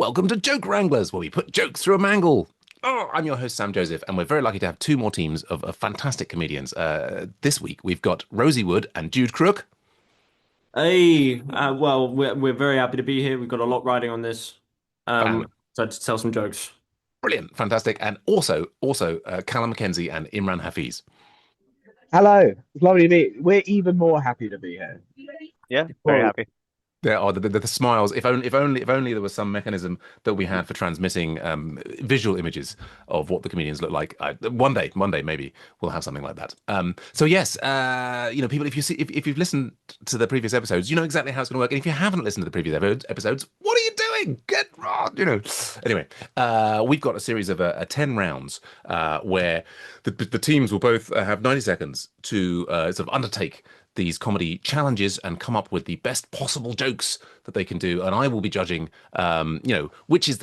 Welcome to Joke Wranglers, where we put jokes through a mangle. Oh, I'm your host, Sam Joseph, and we're very lucky to have two more teams of fantastic comedians. This week, we've got Rosie Wood and Jude Crook. Hey, well, we're very happy to be here. We've got a lot riding on this. Fan, So to tell some jokes. brilliant, fantastic, and also Callum Mackenzie and Imran Hafeez. Hello, it's lovely to meet. We're even more happy to be here. Yeah, very Well, happy. There are the smiles. If only there was some mechanism that we had for transmitting visual images of what the comedians look like. One day maybe we'll have something like that. So yes, people, if you've listened to the previous episodes, you know exactly how it's going to work. And if you haven't listened to the previous episodes, what are you doing? Get wrong, Anyway, we've got a series of 10 rounds where the teams will both have 90 seconds to sort of undertake these comedy challenges and come up with the best possible jokes that they can do. And I will be judging, which is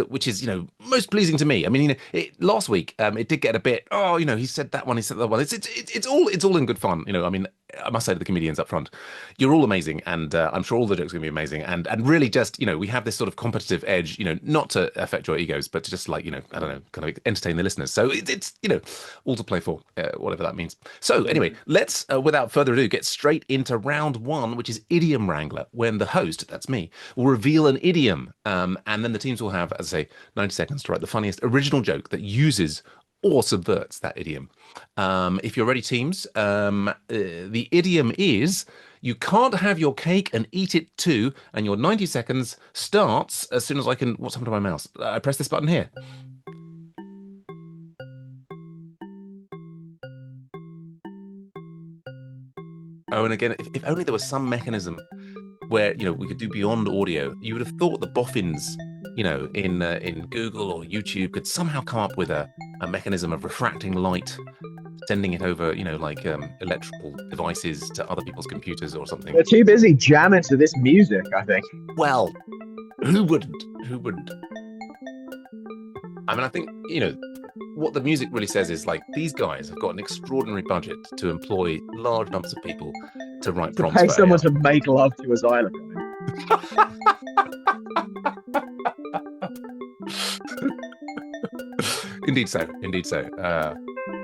most pleasing to me. I mean, last week it did get a bit. Oh, he said that one, he said that one. It's all in good fun. I mean, I must say to the comedians up front, you're all amazing, and I'm sure all the jokes are going to be amazing. And really, just we have this sort of competitive edge. Not to affect your egos, but to just I don't know, kind of entertain the listeners. So it's all to play for, whatever that means. So anyway, let's without further ado get straight into round one, which is Idiom Wrangler, when the host, that's me, will reveal an idiom, and then the teams will have, as I say, 90 seconds to write the funniest original joke that uses or subverts that idiom. If you're ready, teams, the idiom is: you can't have your cake and eat it too, and your 90 seconds starts as soon as I can. What's happened to my mouse? I press this button here. Oh, and again, if only there was some mechanism where we could do beyond audio. You would have thought the boffins, in Google or YouTube could somehow come up with a mechanism of refracting light, sending it over, electrical devices to other people's computers or something. we're too busy jamming to this music, I think. Well, who wouldn't? Who wouldn't? I mean, I think, what the music really says is these guys have got an extraordinary budget to employ large numbers of people to write To prompts pay for someone AI. to make love to a xylophone. Indeed so. Indeed so.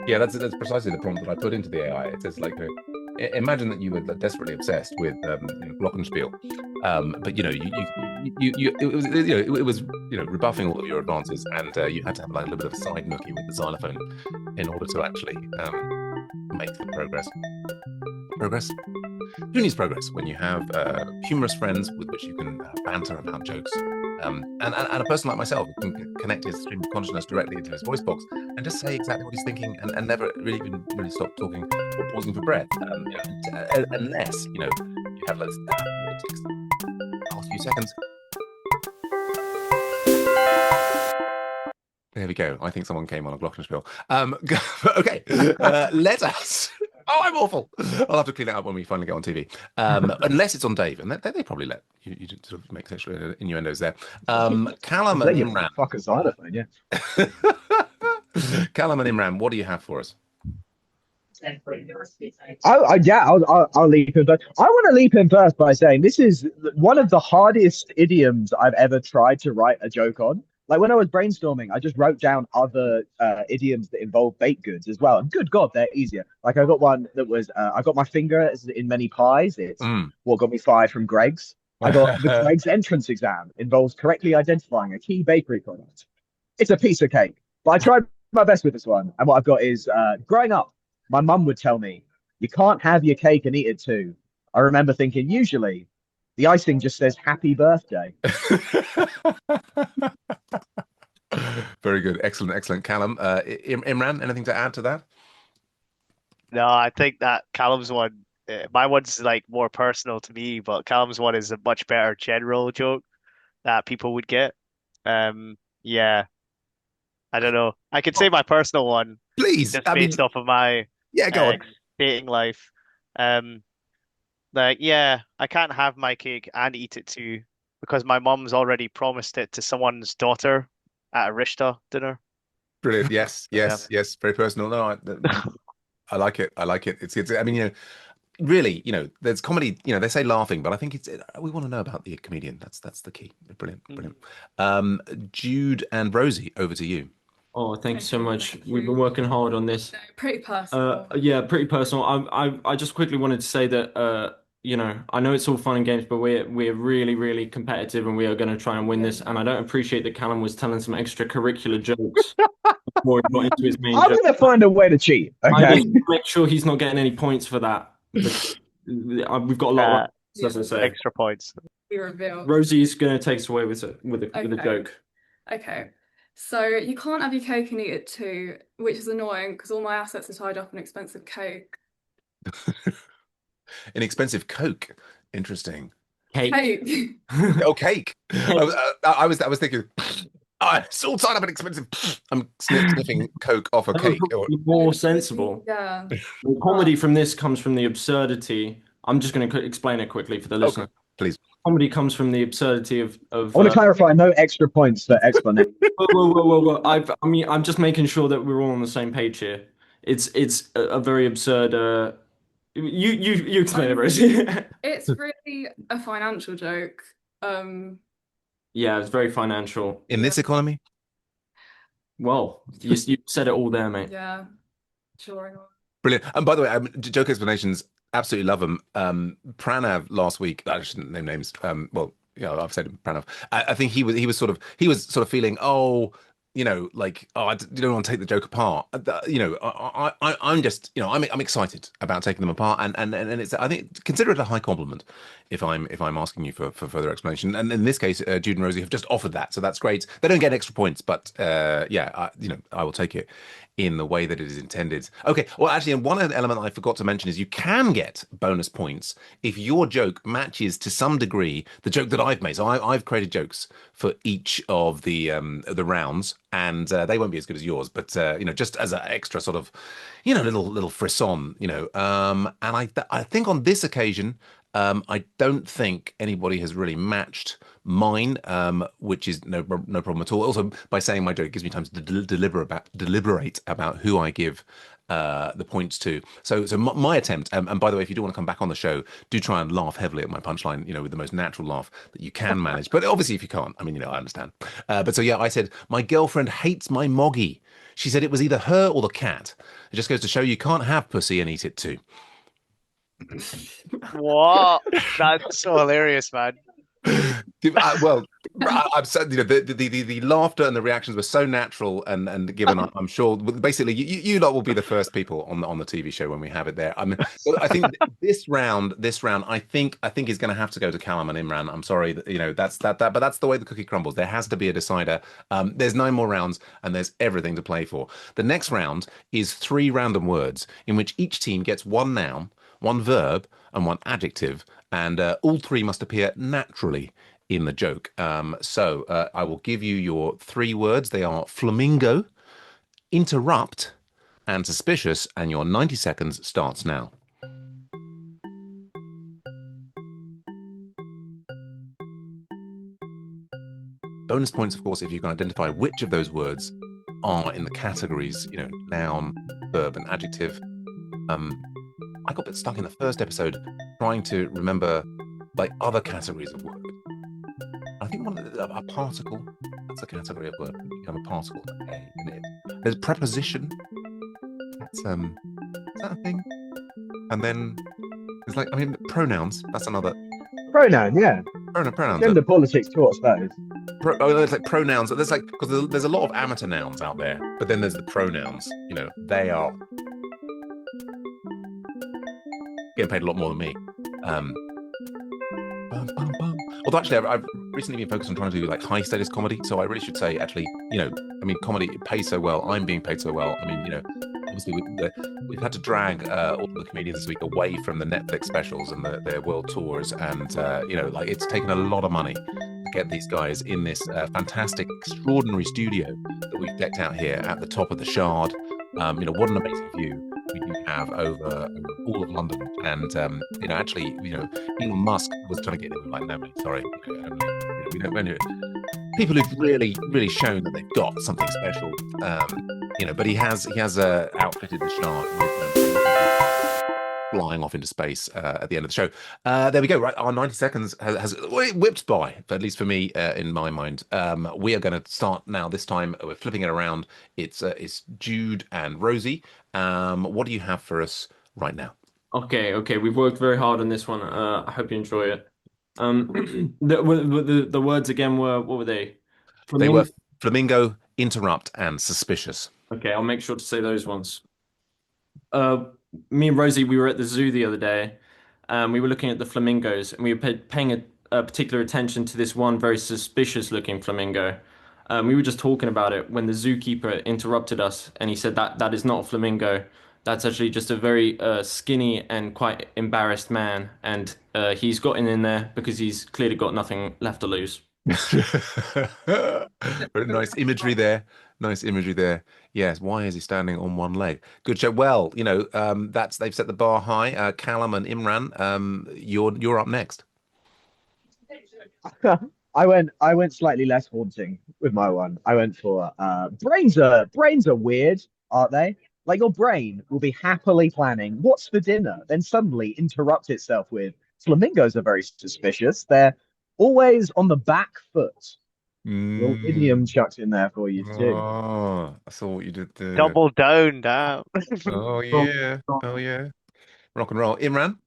Yeah, that's precisely the prompt that I put into the AI. It says imagine that you were desperately obsessed with glockenspiel, but it was rebuffing all of your advances, and you had to have a little bit of a side nookie with the xylophone in order to actually make the progress. Progress. Who needs progress when you have humorous friends with which you can banter about jokes? And a person like myself who can connect his stream of consciousness directly into his voice box and just say exactly what he's thinking and never really stop talking or pausing for breath, unless you have loads of takes the last few seconds. There we go. I think someone came on a glockenspiel. Okay, let us. Oh, I'm awful. I'll have to clean it up when we finally get on TV. Unless it's on Dave, and they probably let you sort of make sexual innuendos there. Callum and Let you Imran. fuck a xylophone, yeah. Callum and Imran, what do you have for us? I'll leap in first. I want to leap in first by saying this is one of the hardest idioms I've ever tried to write a joke on. Like when I was brainstorming, I just wrote down other idioms that involve baked goods as well. And good God, they're easier. Like I got one that was I got my finger in many pies. It's what got me fired from Greg's. I got the Greg's entrance exam involves correctly identifying a key bakery product. It's a piece of cake, but I tried my best with this one. And what I've got is growing up, my mum would tell me, you can't have your cake and eat it too. I remember thinking, usually the icing just says happy birthday. Very good. Excellent. Callum, Imran, anything to add to that? No, I think that Callum's one, my one's more personal to me, but Callum's one is a much better general joke that people would get. Yeah, I don't know. I could say my personal one Please. just I mean, based off of my yeah, go on. dating life. Um, yeah, I can't have my cake and eat it too because my mum's already promised it to someone's daughter at a Rishta dinner. Brilliant. Yes. Yeah. Very personal. No, I like it. It's. I mean, really, there's comedy. They say laughing, but I think we want to know about the comedian. That's the key. Brilliant, brilliant. Jude and Rosie, over to you. Oh, thank you so much. Thank We've you. been working hard on this. No, pretty personal. Yeah, pretty personal. I just quickly wanted to say that I know it's all fun and games, but we're really, really competitive, and we are going to try and win this. And I don't appreciate that Callum was telling some extracurricular jokes before he got into his main I'm joke. gonna find a way to cheat. I Okay. need to make sure he's not getting any points for that. We've got a lot of as I say. Extra points. We reveal. Rosie's going to take us away with a Okay. joke. Okay. So you can't have your cake and eat it too, which is annoying because all my assets are tied up in expensive cake. An expensive Coke. Interesting. Cake. Cake. Oh, cake. I was thinking. It's all tied up in expensive. I'm sniffing Coke off a cake. More sensible. Yeah. The comedy from this comes from the absurdity. I'm just going to explain it quickly for the listener. Okay, please. Comedy comes from the absurdity of. I want to clarify: no extra points for explanation. Whoa. I'm just making sure that we're all on the same page here. It's a very absurd. You explain it, Rosie. It's really a financial joke. Yeah, it's very financial. In this economy? Well, you said it all there, mate. Yeah. Sure. Brilliant. And by the way, joke explanations, absolutely love them. Pranav last week, I shouldn't name names. Well, I've said Pranav. I think he was sort of feeling, I don't want to take the joke apart. I'm just, I'm excited about taking them apart, and it's, I think, consider it a high compliment if I'm asking you for further explanation. And in this case, Jude and Rosie have just offered that, so that's great. They don't get extra points, but I will take it in the way that it is intended. Okay, well, actually, and one element I forgot to mention is you can get bonus points if your joke matches to some degree the joke that I've made. So I've created jokes for each of the rounds, and they won't be as good as yours, but just as an extra sort of, little frisson, and I think on this occasion, I don't think anybody has really matched mine, which is no problem at all. Also, by saying my joke, it gives me time to deliberate about who I give the points to. So my attempt, and by the way, if you do want to come back on the show, do try and laugh heavily at my punchline, with the most natural laugh that you can manage. But obviously, if you can't, I understand. But so yeah, I said my girlfriend hates my moggy. She said it was either her or the cat. It just goes to show you can't have pussy and eat it too. What? That's so hilarious, man. Well, I'm so, the laughter and the reactions were so natural and given. I'm sure basically you lot will be the first people on the TV show when we have it there. I think this round I think is going to have to go to Callum and Imran. I'm sorry, that's that, but that's the way the cookie crumbles. There has to be a decider. There's 9 more rounds and there's everything to play for. The next round is 3 random words in which each team gets 1 noun, 1 verb, and 1 adjective, and all 3 must appear naturally in the joke. So I will give you your 3 words. They are flamingo, interrupt, and suspicious, and your 90 seconds starts now. Bonus points, of course, if you can identify which of those words are in the categories, noun, verb, and adjective. I got a bit stuck in the first episode trying to remember other categories of word. I think a particle, that's a category of word. You have a particle, a in it. There's preposition. That's is that a thing? And then there's pronouns. That's another Pronoun, yeah. Pronouns. Gender politics too, I suppose. There's pronouns. There's because there's a lot of amateur nouns out there, but then there's the pronouns. They are getting paid a lot more than me. Although actually, I've recently been focused on trying to do high status comedy, so I really should say actually, comedy pays so well. I'm being paid so well. Obviously we've had to drag all of the comedians this week away from the Netflix specials and their world tours, and it's taken a lot of money to get these guys in this fantastic, extraordinary studio that we've decked out here at the top of the Shard. What an amazing view we do have over all of London, and actually, Elon Musk was trying to get in, no, mate, sorry, we don't. People who've really shown that they've got something special, but he has outfitted the Shard flying off into space at the end of the show. There we go. Right, our 90 seconds has whipped by, at least for me, in my mind. We are going to start now. This time we're flipping it around. It's Jude and Rosie. What do you have for us right now? Okay. We've worked very hard on this one. I hope you enjoy it. The words again were, what were they? They were flamingo, interrupt, and suspicious. Okay, I'll make sure to say those ones. Me and Rosie, we were at the zoo the other day. We were looking at the flamingos, and we were paying a particular attention to this one very suspicious looking flamingo. We were just talking about it when the zookeeper interrupted us, and he said that is not a flamingo. That's actually just a very skinny and quite embarrassed man, and he's gotten in there because he's clearly got nothing left to lose. Nice imagery there. Nice imagery there. Yes. Why is he standing on one leg? Good show. Well, they've set the bar high. Callum and Imran, you're up next. I went slightly less haunting with my one. I went for brains are weird, aren't they? Like your brain will be happily planning what's for dinner, then suddenly interrupt itself with flamingos are very suspicious. They're always on the back foot. Little idiom chucked in there for you too. Oh, I saw what you did there. Double down, damn. Oh yeah. Oh yeah. Rock and roll. Imran?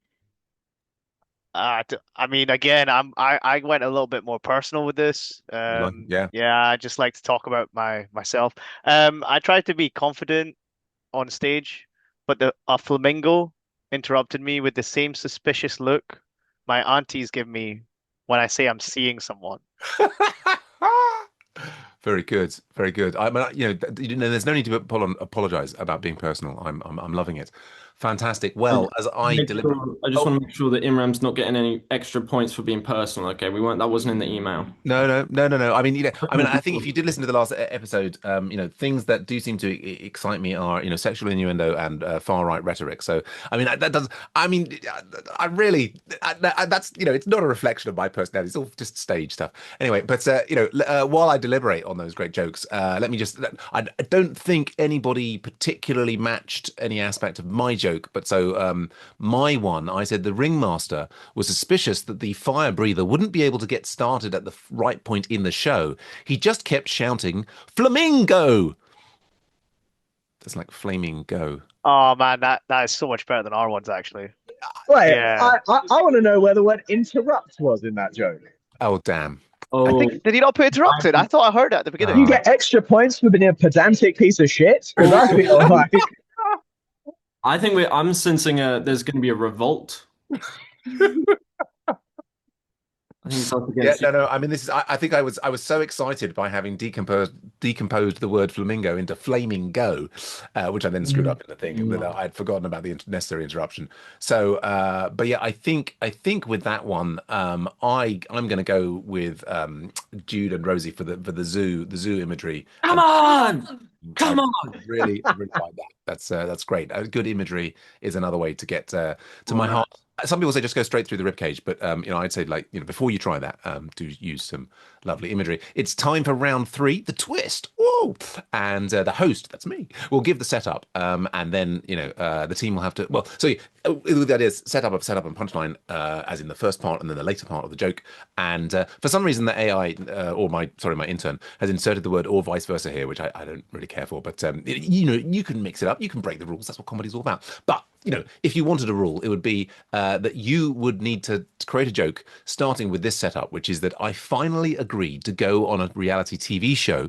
I mean, again, I went a little bit more personal with this. Yeah. I just like to talk about myself. I tried to be confident on stage, but a flamingo interrupted me with the same suspicious look my aunties give me when I say I'm seeing someone. Very good, very good. I mean, there's no need to apologize about being personal. I'm loving it. Fantastic. Well, as I deliver, I just want to make sure that Imran's not getting any extra points for being personal. Okay, that wasn't in the email. No. I mean, I think if you did listen to the last episode, things that do seem to excite me are, sexual innuendo and far right rhetoric. So, I mean, that does. I mean, that's it's not a reflection of my personality. It's all just stage stuff. Anyway, but while I deliberate on those great jokes, let me just. I don't think anybody particularly matched any aspect of my joke. But so my one, I said the ringmaster was suspicious that the fire breather wouldn't be able to get started at the right point in the show. He just kept shouting, "Flamingo!" That's like flaming go. Oh man, that is so much better than our ones actually. Wait, yeah. I want to know where the word interrupt was in that joke. Oh damn. I think, did he not put interrupted? I thought I heard that at the beginning. You get extra points for being a pedantic piece of shit. Because I feel like. I think I'm sensing there's going to be a revolt. No. I mean, I think I was so excited by having decomposed the word flamingo into flaming go, which I then screwed up in the thing that I'd forgotten about the necessary interruption. So, but yeah, I think with that one, I'm going to go with Jude and Rosie for the zoo imagery. Come on. Really like that. That's great. Good imagery is another way to get to my heart. Some people say just go straight through the ribcage, but I'd say before you try that, do use some lovely imagery. It's time for round 3, the twist. Whoa! And the host, that's me, will give the setup, and then the team will have to. Well, so the idea is setup and punchline, as in the first part and then the later part of the joke. And for some reason, the AI or my intern has inserted the word or vice versa here, which I don't really care for. But you can mix it up, you can break the rules. That's what comedy's all about. But if you wanted a rule, it would be that you would need to create a joke starting with this setup, which is that I finally agreed to go on a reality TV show,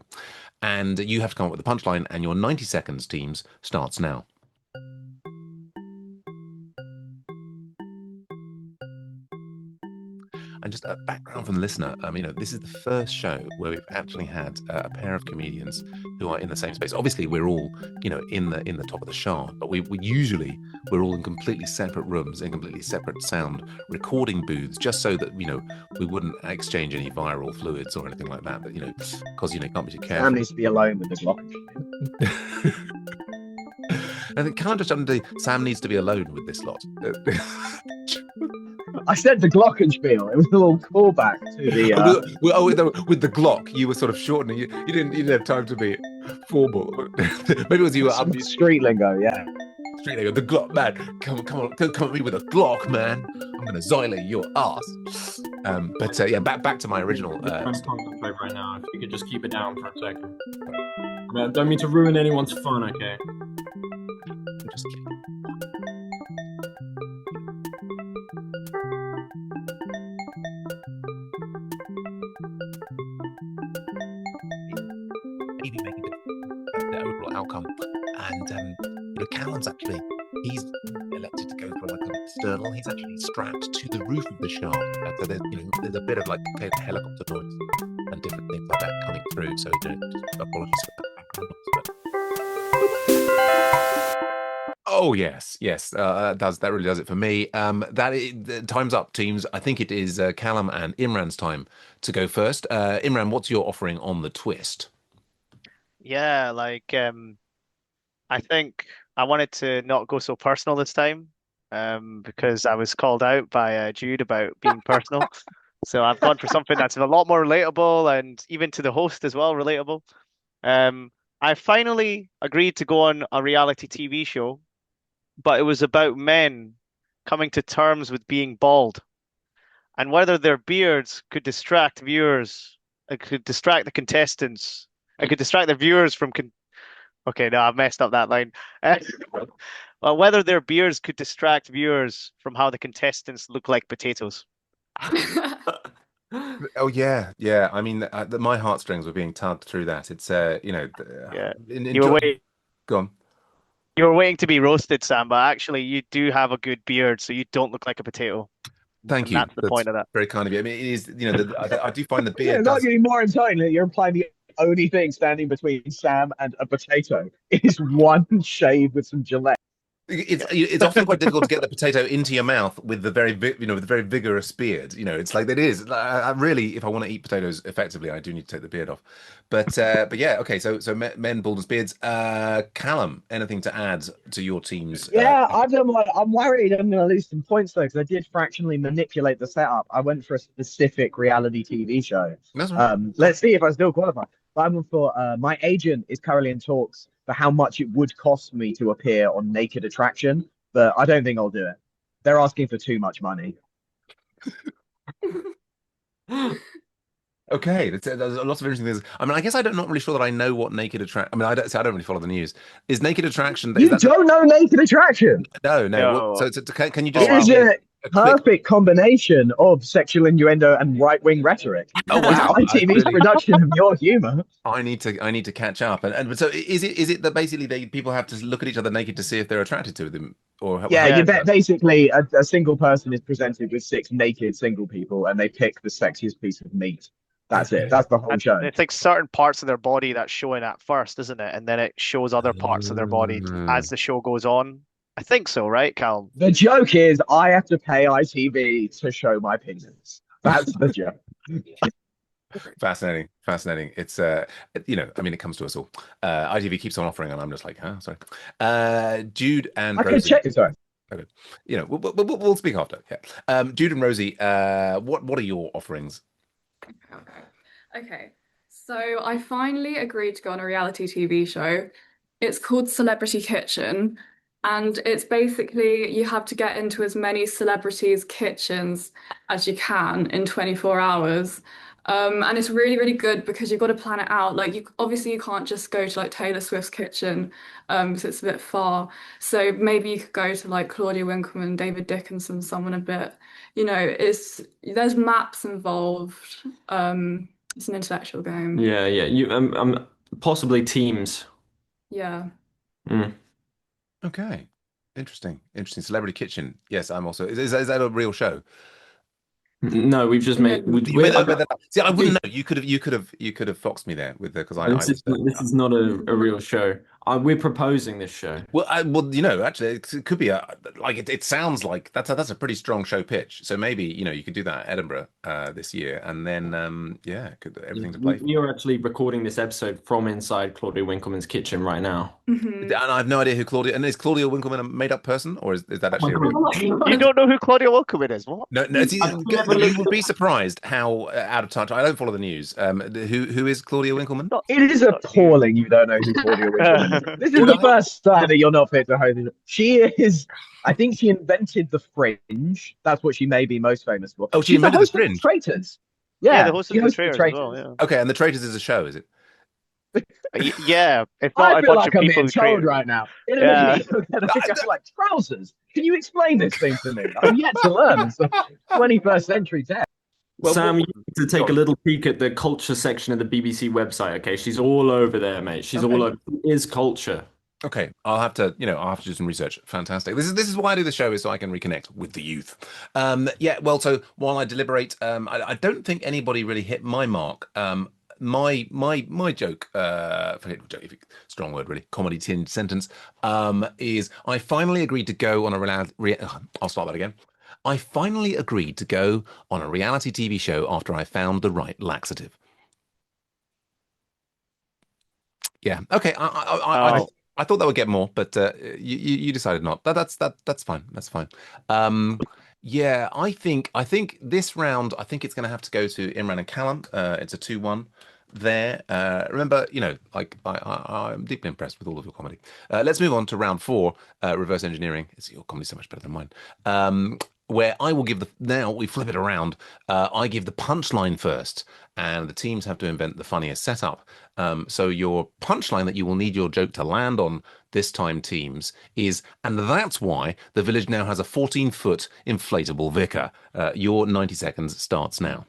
and you have to come up with a punchline, and your 90 seconds, teams, starts now. And just a background from the listener, this is the first show where we've actually had a pair of comedians who are in the same space. Obviously, we're all, in the top of the shard, but we're all in completely separate rooms, in completely separate sound recording booths, just so that, we wouldn't exchange any viral fluids or anything like that. But, because, you can't be too careful. Sam needs to be alone with the Glock. I think can't just under Sam needs to be alone with this lot. I said the glockenspiel. It was a little callback to the. With the Glock, you were sort of shortening. You didn't have time to be formal. Maybe it was you were up street lingo, yeah. Straight there, the Glock, man. Come at me with a Glock, man. I'm gonna xylate your ass. But yeah, back to my original. I'm contemplate right now. If you could just keep it down for a second. I don't mean to ruin anyone's fun, okay? I'm just kidding. Maybe make a difference the overall outcome. And Callum's actually he's elected to go for like an external. He's actually strapped to the roof of the shaft. So there's a bit of like helicopter noise and different things like that coming through. So just apologies for that background noise. Oh yes, that really does it for me. Time's up, teams. I think it is Callum and Imran's time to go first. Imran, what's your offering on the twist? Yeah, I think I wanted to not go so personal this time, because I was called out by Jude about being personal. So I've gone for something that's a lot more relatable and even to the host as well, relatable. I finally agreed to go on a reality TV show, but it was about men coming to terms with being bald and whether their beards could distract viewers, it could distract the contestants, it could distract the viewers from Okay, no, I've messed up that line. Well, whether their beards could distract viewers from how the contestants look like potatoes. Oh yeah. I mean, my heartstrings were being tugged through that. It's Yeah. enjoy. Go on. You were waiting to be roasted, Sam, but actually you do have a good beard, so you don't look like a potato. Thank And you. that's the point of that. Very kind of you. I mean, it is, I do find the Yeah, beard not does. getting more entirely. You're implying the only thing standing between Sam and a potato is one shave with some Gillette. It's often quite difficult to get the potato into your mouth with the very with the very vigorous beard. It's like it is. I really, if I want to eat potatoes effectively, I do need to take the beard off. But yeah, okay. So men, baldness, beards. Callum, anything to add to your team's? Yeah, I'm worried I'm going to lose some points though because I did fractionally manipulate the setup. I went for a specific reality TV show. That's right. Let's see if I still qualify. I'm for my agent is currently in talks for how much it would cost me to appear on Naked Attraction, but I don't think I'll do it. They're asking for too much money. Okay, there's lots of interesting things. I mean, I guess I'm not really sure that I know what Naked Attraction. I mean, I don't really follow the news. Is Naked Attraction? You don't know Naked Attraction? No. No. So can you just? It is a perfect combination of sexual innuendo and right-wing rhetoric. Oh wow! ITV's production of your humor. I need to catch up. And so is it that basically people have to look at each other naked to see if they're attracted to them, or Yeah, basically a single person is presented with 6 naked single people, and they pick the sexiest piece of meat. That's it. That's the whole show. It's like certain parts of their body that's showing at first, isn't it? And then it shows other parts of their body as the show goes on. I think so, right, Callum? The joke is I have to pay ITV to show my penis. That's the joke. Fascinating. It's I mean, it comes to us all. ITV keeps on offering, and I'm just like, sorry. Jude and I Rosie. can check. Sorry. Okay. We'll speak after. Yeah. Jude and Rosie, what are your offerings? Okay. So I finally agreed to go on a reality TV show. It's called Celebrity Kitchen, and it's basically you have to get into as many celebrities' kitchens as you can in 24 hours. And it's really, really good because you've got to plan it out. Like you can't just go to like Taylor Swift's kitchen, because it's a bit far. So maybe you could go to like Claudia Winkleman, David Dickinson, someone a bit, there's maps involved. It's an intellectual game. Yeah. You possibly teams. Yeah. Okay. Interesting. Celebrity Kitchen. Yes, I'm also. Is that a real show? No, we've just made. See, I wouldn't know. You could have foxed me there with because This is not a real show. We're proposing this show. Well, actually, it could be it sounds like that's a pretty strong show pitch. So maybe you could do that at Edinburgh this year, and then everything to play for. You're actually recording this episode from inside Claudia Winkleman's kitchen right now. And I have no idea who Claudia. And is Claudia Winkleman a made-up person, or is that actually a real? You don't know who Claudia Winkleman is? What? No. You would be surprised how out of touch. I don't follow the news. Who is Claudia Winkleman? It is appalling you don't know who Claudia Winkleman This is Did the I? first time that you're not fit to host. She is. I think she invented the Fringe. That's what she may be most famous for. Oh, she She's the invented the host of the Fringe. Traitors. Yeah, the Yeah, host she of the hosted the Traitors as well. Traitors. Yeah. Okay, and the Traitors is a show, is it? Yeah, it's I not a feel bunch like of I'm people being who told trade. right now. In a Yeah. minute, you're gonna I- go like trousers. Can you explain this thing to me? I'm yet to learn. It's a 21st century tech. well, Sam, you need to go take a on. little peek at the culture section of the BBC website, okay? She's all over there, mate. She's all Okay. over. It is culture. Okay, I'll have to do some research. Fantastic. This is why I do the show, is so I can reconnect with the youth. Yeah. Well, so while I deliberate, I don't think anybody really hit my mark. My joke, forget joke, strong word really, comedy tinged sentence, is I finally agreed to go on a I'll start that again. I finally agreed to go on a reality TV show after I found the right laxative. Yeah. Okay. Oh, I thought that would get more, but you decided not. That's fine. That's fine. Um, yeah. I think this round, I think it's going to have to go to Imran and Callum. It's a 2-1 there. Remember, like I'm deeply impressed with all of your comedy. Let's move on to round four. Reverse engineering. It's your comedy so much better than mine. Where I will give now we flip it around. I give the punchline first, and the teams have to invent the funniest setup. So your punchline that you will need your joke to land on this time, teams, is, and that's why the village now has a 14-foot inflatable vicar. Your 90 seconds starts now.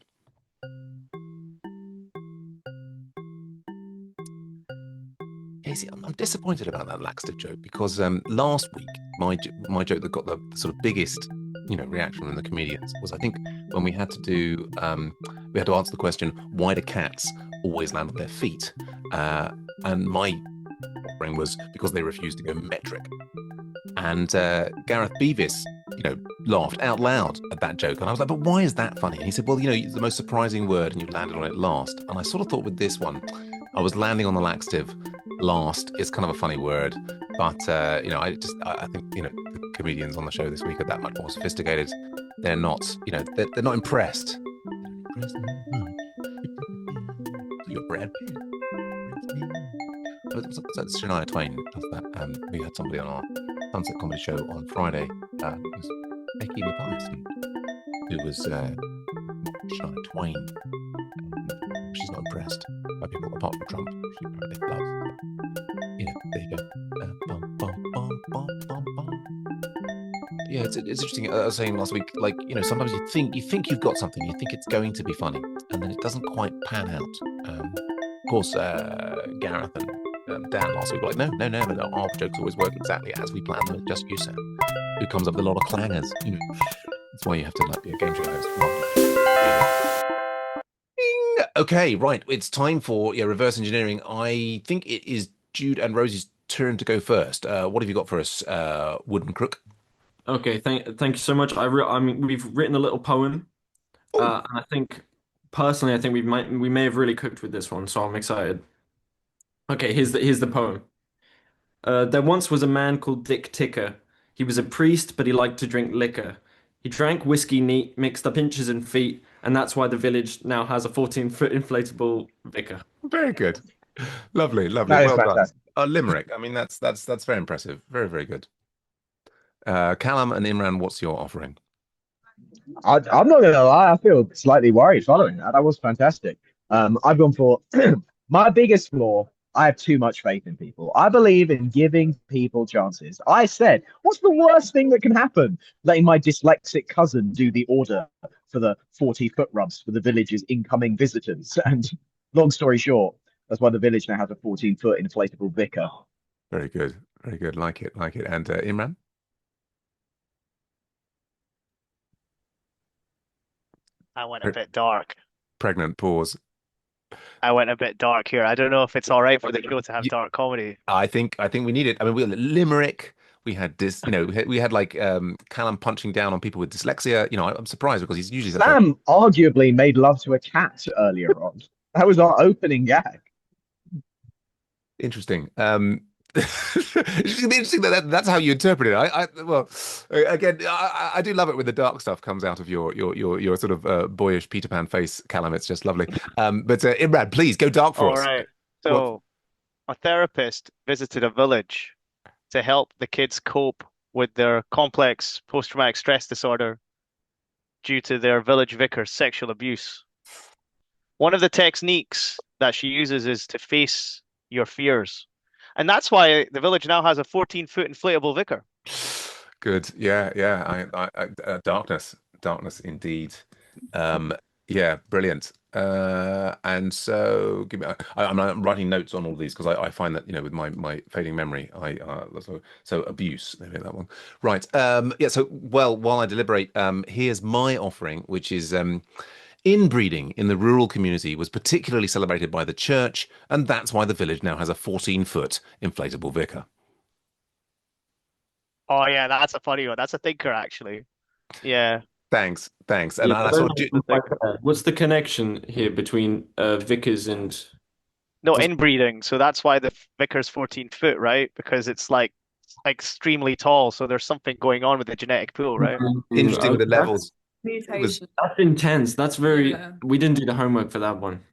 Casey, I'm disappointed about that laxative joke because last week my joke that got the sort of biggest reaction from the comedians was, I think, when we had to answer the question, why do cats always land on their feet? And my offering was because they refuse to go metric. And Gareth Beavis, laughed out loud at that joke. And I was like, but why is that funny? And he said, well, it's the most surprising word and you landed on it last. And I sort of thought with this one, I was landing on the laxative last. It's kind of a funny word. But, I think, the comedians on the show this week are that much more sophisticated. They're not, they're not impressed. Your Brad Pitt. Was that Shania Twain does that? We had somebody on our Sunset Comedy show on Friday. It was Becky Mathiasen, who was Shania Twain. She's not impressed by people apart from Trump. She apparently loves. There you go. Bum, bum, bum, bum, bum, bum. Yeah, it's interesting. I was saying last week, like, sometimes you think you've got something, you think it's going to be funny, and then it doesn't quite pan out. Of course, Gareth and Dan last week were like, no, but our jokes always work exactly as we planned them. It's just you, Sam, who comes up with a lot of clangers. That's why you have to be a game show host. Ding! Okay, right. It's time for reverse engineering. I think it is Jude and Rosie's turn to go first. What have you got for us, Wood and Crook? Okay, thank you so much. I mean, we've written a little poem, and I think personally, I think we may have really cooked with this one, so I'm excited. Okay, here's the poem. There once was a man called Dick Ticker. He was a priest, but he liked to drink liquor. He drank whiskey neat, mixed up inches and feet, and that's why the village now has a 14-foot inflatable vicar. Very good. Lovely. That is Well done. fantastic. Limerick. I mean, that's very impressive. Very, very good. Callum and Imran, what's your offering? I'm not gonna lie, I feel slightly worried following that. That was fantastic. I've gone for my biggest flaw. I have too much faith in people. I believe in giving people chances. I said, what's the worst thing that can happen? Letting my dyslexic cousin do the order for the 40-foot rubs for the village's incoming visitors. And long story short, that's why the village now has a 14-foot inflatable vicar. Very good. Very good. Like it. And Imran? I went a bit dark. Pregnant pause. I went a bit dark here. I don't know if it's all right for the show to have You- dark comedy. I think we need it. I mean, we had limerick. We had this. We had like Callum punching down on people with dyslexia. I'm surprised because he's usually Sam arguably made love to a cat earlier on. That was our opening gag. interesting. It's interesting that's how you interpret it. Well, again, I do love it when the dark stuff comes out of your sort of boyish Peter Pan face, Callum. It's just lovely. But Imran, please go dark for All us. right. So a therapist visited a village to help the kids cope with their complex post-traumatic stress disorder due to their village vicar's sexual abuse. One of the techniques that she uses is to face your fears. And that's why the village now has a 14-foot inflatable vicar. Good. Yeah, yeah. Darkness indeed. Yeah, brilliant. And so give me. I'm writing notes on all these because I find that with my fading memory, so abuse. There we go, that one. Right. Yeah. So while I deliberate, here's my offering, which is inbreeding in the rural community was particularly celebrated by the church, and that's why the village now has a 14-foot inflatable vicar. Oh yeah, that's a funny one. That's a thinker, actually. Yeah. Thanks. And Yeah, I I saw don't know what's the connection here between vicars and No, inbreeding. So that's why the vicar's 14 foot, right? Because it's like extremely tall. So there's something going on with the genetic pool, right? interesting with the levels. Mutation. That's intense. That's very. Yeah. We didn't do the homework for that one.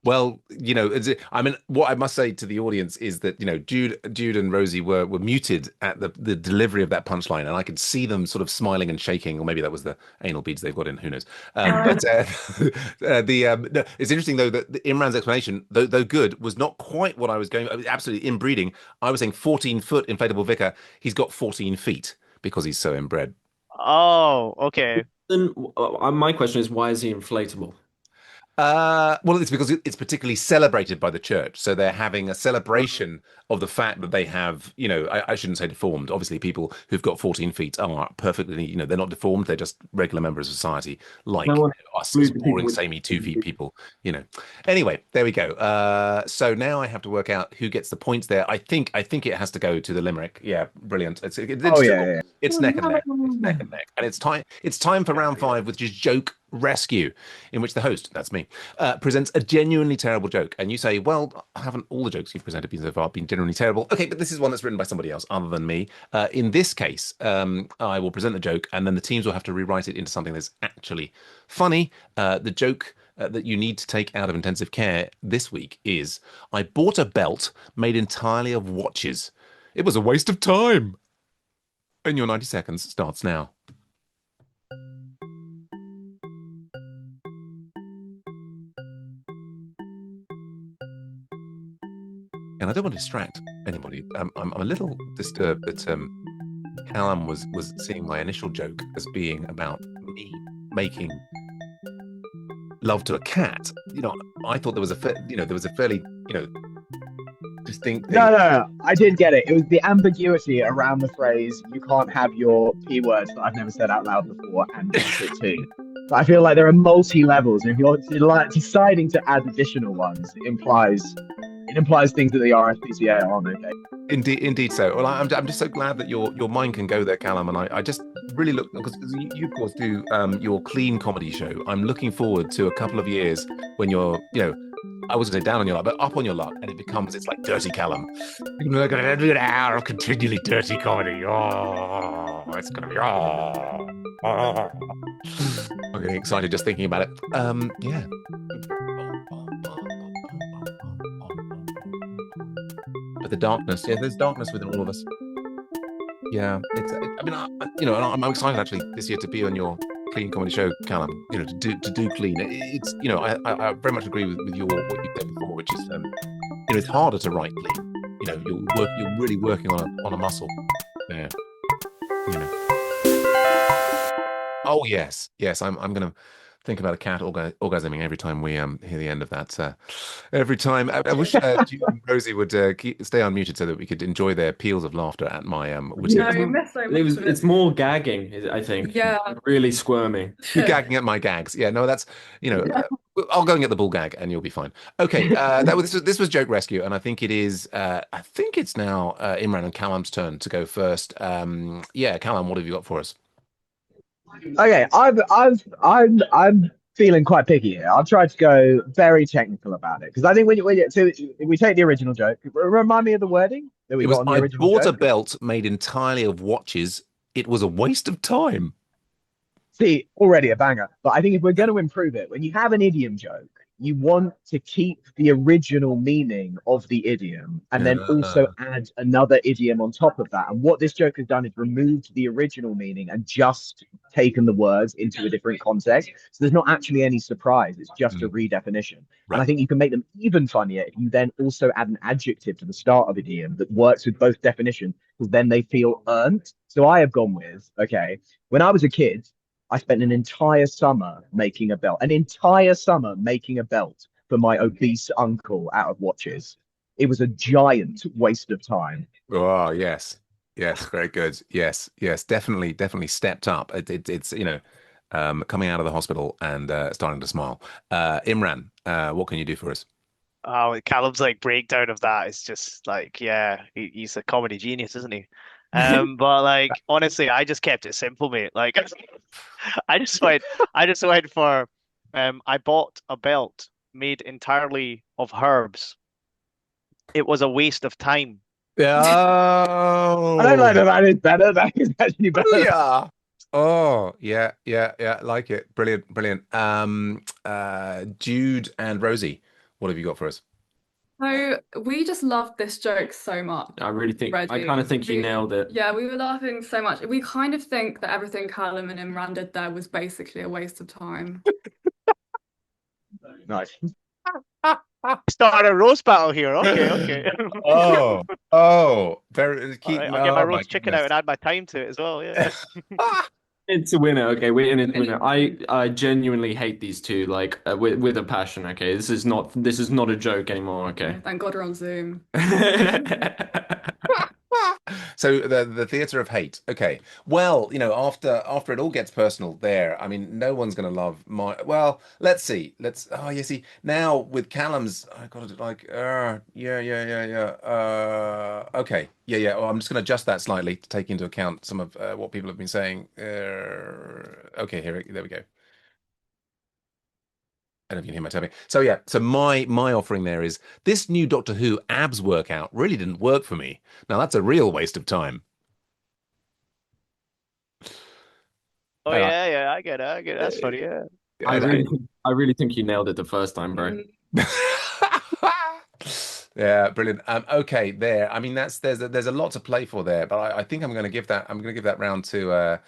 Well, I mean, what I must say to the audience is that, Jude and Rosie were muted at the delivery of that punchline, and I could see them sort of smiling and shaking, or maybe that was the anal beads they've got in, who knows? But no, it's interesting though that Imran's explanation, though good, was not quite what I was going. Absolutely inbreeding. I was saying 14-foot inflatable vicar. He's got 14 feet because he's so inbred. Oh, okay. Then my question is, why is he inflatable? Well, it's because it's particularly celebrated by the church. So they're having a celebration of the fact that they have, I shouldn't say deformed. Obviously, people who've got 14 feet are perfectly, they're not deformed. They're just regular members of society, like us as boring, samey 2 feet people, Anyway, there we go. So now I have to work out who gets the points there. I think it has to go to the Limerick. Yeah, brilliant. It's neck and neck. It's neck and neck. And it's time for round 5, which is joke rescue, in which the host, that's me, presents a genuinely terrible joke. And you say, well, haven't all the jokes you've presented so far been genuinely terrible? Okay, but this is one that's written by somebody else other than me. In this case, I will present the joke, and then the teams will have to rewrite it into something that's actually funny. The joke that you need to take out of intensive care this week is, I bought a belt made entirely of watches. It was a waste of time. And your 90 seconds starts now. And I don't want to distract anybody. I'm a little disturbed that Callum was seeing my initial joke as being about me making love to a cat. I thought there was a fairly distinct thing. No, I did get it. It was the ambiguity around the phrase "you can't have your p words" that I've never said out loud before, and it too. But I feel like there are multi levels, and if you're deciding to add additional ones, it implies things that the RSPCA aren't okay. Indeed so. Well, I'm just so glad that your mind can go there, Callum, and I just really look, because you of course do your clean comedy show. I'm looking forward to a couple of years when you're, I was going to say down on your luck, but up on your luck, and it's like Dirty Callum. You're going to do an hour of continually dirty comedy. Oh, it's going to be I'm getting excited just thinking about it. Yeah. But the darkness, there's darkness within all of us. Yeah, I'm excited actually this year to be on your clean comedy show, Callum. To do clean. It's I very much agree with what you said before, which is it's harder to write clean. You're really working on a muscle there. Oh yes, I'm gonna think about a cat orgasming every time we hear the end of that. Every time, I wish Jude and Rosie would stay unmuted so that we could enjoy their peals of laughter at my. It's more gagging, I think. Yeah, really squirming. You're gagging at my gags. Yeah, no, that's I'll go and get the bull gag, and you'll be fine. Okay, this was joke rescue, and I think it is. I think it's now Imran and Callum's turn to go first. Yeah, Callum, what have you got for us? Okay, I'm feeling quite picky here. I've tried to go very technical about it because I think when we take the original joke, remind me of the wording that we got on the original joke. I bought a belt made entirely of watches. It was a waste of time. See, already a banger. But I think if we're going to improve it, when you have an idiom joke, you want to keep the original meaning of the idiom and then also add another idiom on top of that. And what this joke has done is removed the original meaning and just taken the words into a different context. So there's not actually any surprise. It's just a redefinition. Right. And I think you can make them even funnier if you then also add an adjective to the start of idiom that works with both definitions, because then they feel earned. So I have gone with, okay, when I was a kid, I spent an entire summer making a belt, for my obese uncle out of watches. It was a giant waste of time. Oh, yes. Yes, very good. Yes, yes, definitely stepped up. It's coming out of the hospital and starting to smile. Imran, what can you do for us? Oh, Callum's like breakdown of that is just like, yeah, he's a comedy genius, isn't he? But like honestly, I just kept it simple, mate. Like I just went I just went for I bought a belt made entirely of herbs. It was a waste of time. I don't like Oh, that. That is better. That is actually better. yeah. Oh, yeah, yeah, yeah. Like it. Brilliant, brilliant. Jude and Rosie, what have you got for us? So we just loved this joke so much I already. kind of think you nailed it. Yeah, we were laughing so much. We kind of think that everything Callum and Imran did there was basically a waste of time. Nice. Start a roast battle here. Okay, okay. Very All right, I'll get my roast chicken out and add my time to it as well. Yeah. It's a winner. Okay, we're in it, winner. I genuinely hate these two, like with a passion. Okay, this is not a joke anymore. Okay. Thank God we're on Zoom. So the theater of hate. Okay. Well, after it all gets personal there, I mean, no one's gonna love my well, let's see. You see, now with Callum's I got it like yeah. Okay. Yeah, yeah. Well, I'm just gonna adjust that slightly to take into account some of what people have been saying. Okay, there we go. I don't know if you can hear my tapping. So yeah, so my offering there is this new Doctor Who abs workout really didn't work for me. Now that's a real waste of time. Oh Uh, yeah, yeah, I get it. I get it. That's funny. Yeah. I really think you nailed it the first time, bro. Yeah, brilliant. Okay, there. I mean, there's a lot to play for there, but I think I'm gonna give that round to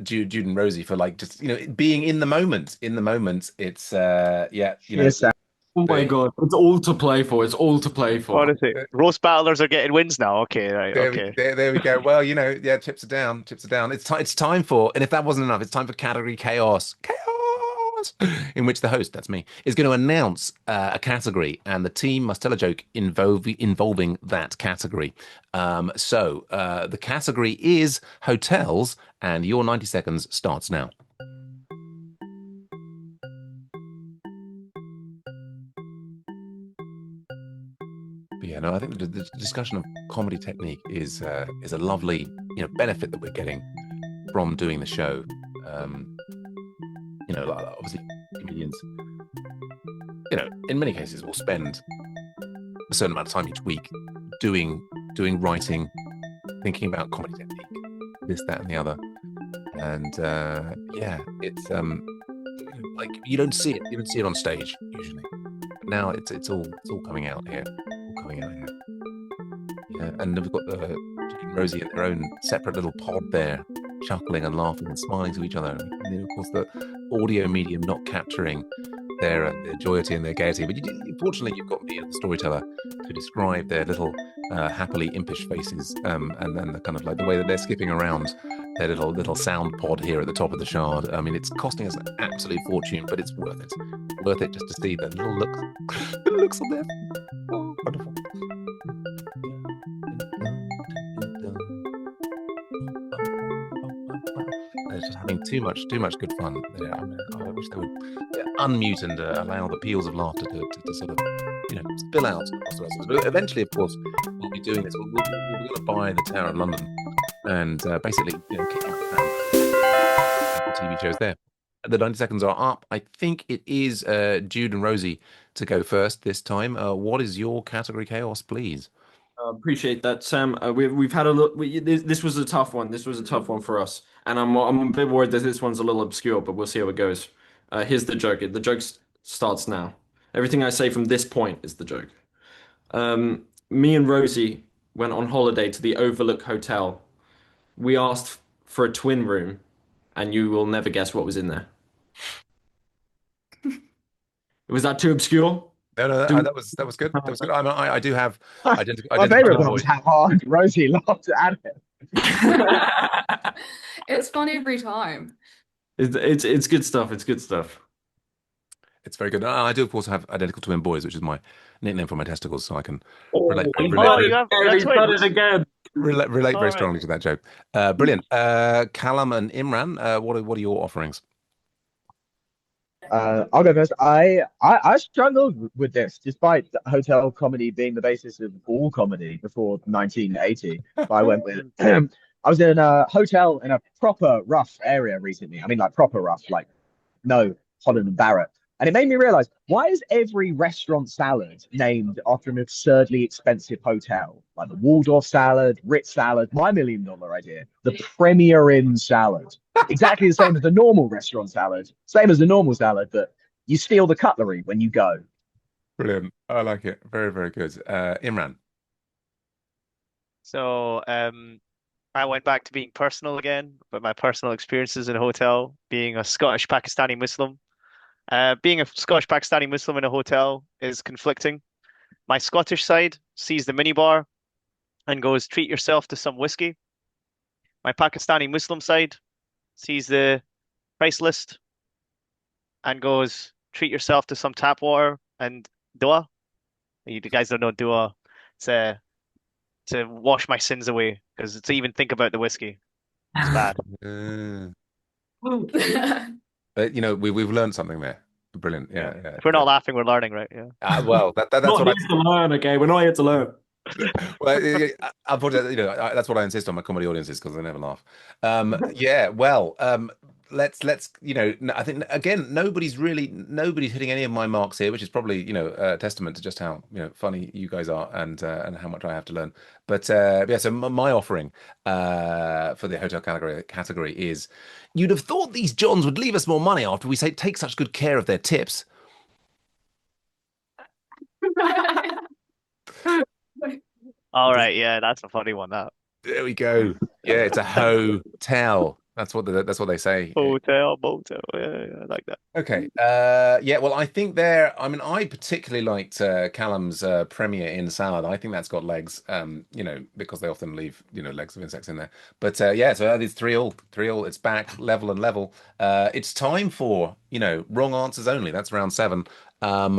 Jude and Rosie for like just being in the moment. In the moment, it's yeah, Cheers, Sam. Oh my God, it's all to play for. It's all to play for. Honestly, roast battlers are getting wins now. Okay, right. Okay. There we go. Well, yeah, chips are down. Chips are down. It's time for, and if that wasn't enough, it's time for category chaos. Chaos, in which the host, that's me, is going to announce a category, and the team must tell a joke involving that category. The category is hotels, and your 90 seconds starts now. But yeah, no, I think the discussion of comedy technique is a lovely benefit that we're getting from doing the show. Like, obviously comedians, in many cases will spend a certain amount of time each week doing writing, thinking about comedy technique, this, that, and the other. And yeah, it's like you don't see it on stage usually. But now it's all coming out here. Yeah, and we've got Jude and Rosie in their own separate little pod there, chuckling and laughing and smiling to each other. And then, of course, the audio medium not capturing their joyity and their gaiety. But fortunately, you've got me as the storyteller to describe their little happily impish faces, and then the kind of like the way that they're skipping around their little sound pod here at the top of the shard. I mean, it's costing us an absolute fortune, but it's worth it. Worth it just to see the little looks on their oh, wonderful. They're just having too much good fun there. I mean, I wish they would unmute and allow the peals of laughter to sort of spill out across the rest of us. But eventually, of course, we'll be doing this. We're going to buy the Tower of London and basically kick out the TV shows there. The 90 seconds are up. I think it is Jude and Rosie to go first this time. What is your category chaos, please? Appreciate that, Sam. We've had a look. This was a tough one. This was a tough one for us, and I'm a bit worried that this one's a little obscure, but we'll see how it goes. Here's the joke. The joke's starts now. Everything I say from this point is the joke. Me and Rosie went on holiday to the Overlook Hotel. We asked for a twin room, and you will never guess what was in there. Was that too obscure? No, Do that was good. That was good. I do have My identical favorite twin part was boys. how hard Rosie laughed at it. It's fun every time. It's good stuff. It's good stuff. It's very good. I do, of course, have identical twin boys, which is my nickname for my testicles, so I can relate Oh, relate Oh, very you have he's done it twins. again. relate All very right. strongly to that joke. Brilliant. Callum and Imran, what are your offerings? I'll go first. I struggled with this, despite hotel comedy being the basis of all comedy before 1980. But I went with I was in a hotel in a proper rough area recently. I mean, like proper rough, like no Holland and Barrett. And it made me realize, why is every restaurant salad named after an absurdly expensive hotel? Like the Waldorf salad, Ritz salad, my $1 million idea, the Premier Inn salad. Exactly the same as the normal restaurant salad, same as the normal salad, but you steal the cutlery when you go. Brilliant. I like it. Very, very good. Imran. So, I went back to being personal again, but my personal experiences in a hotel, being a Scottish Pakistani Muslim. Being a Scottish Pakistani Muslim in a hotel is conflicting. My Scottish side sees the minibar and goes, treat yourself to some whiskey. My Pakistani Muslim side sees the price list and goes, treat yourself to some tap water and dua. You guys don't know dua. It's to wash my sins away because to even think about the whiskey, it's bad. Uh, but we've learned something there. Brilliant. Yeah. Yeah, yeah. If we're not laughing, we're learning, right? Yeah. Well, that's Not what here to learn, okay? We're not here to learn. well, unfortunately, that's what I insist on my comedy audiences because they never laugh. Yeah, well, let's I think again, nobody's hitting any of my marks here, which is probably a testament to just how funny you guys are and how much I have to learn. But yeah, so my offering for the hotel category is, you'd have thought these Johns would leave us more money after we say take such good care of their tips. All right. Yeah, that's a funny one. That There we go. Yeah, it's a hotel. That's what they say. hotel, motel. Yeah, I like that. Okay. Yeah, well, I think I mean, I particularly liked Callum's Premier in salad. I think that's got legs, because they often leave, legs of insects in there. But yeah, so it's 3-all, 3-all. It's back, level and level. It's time for, wrong answers only. That's round 7. I'm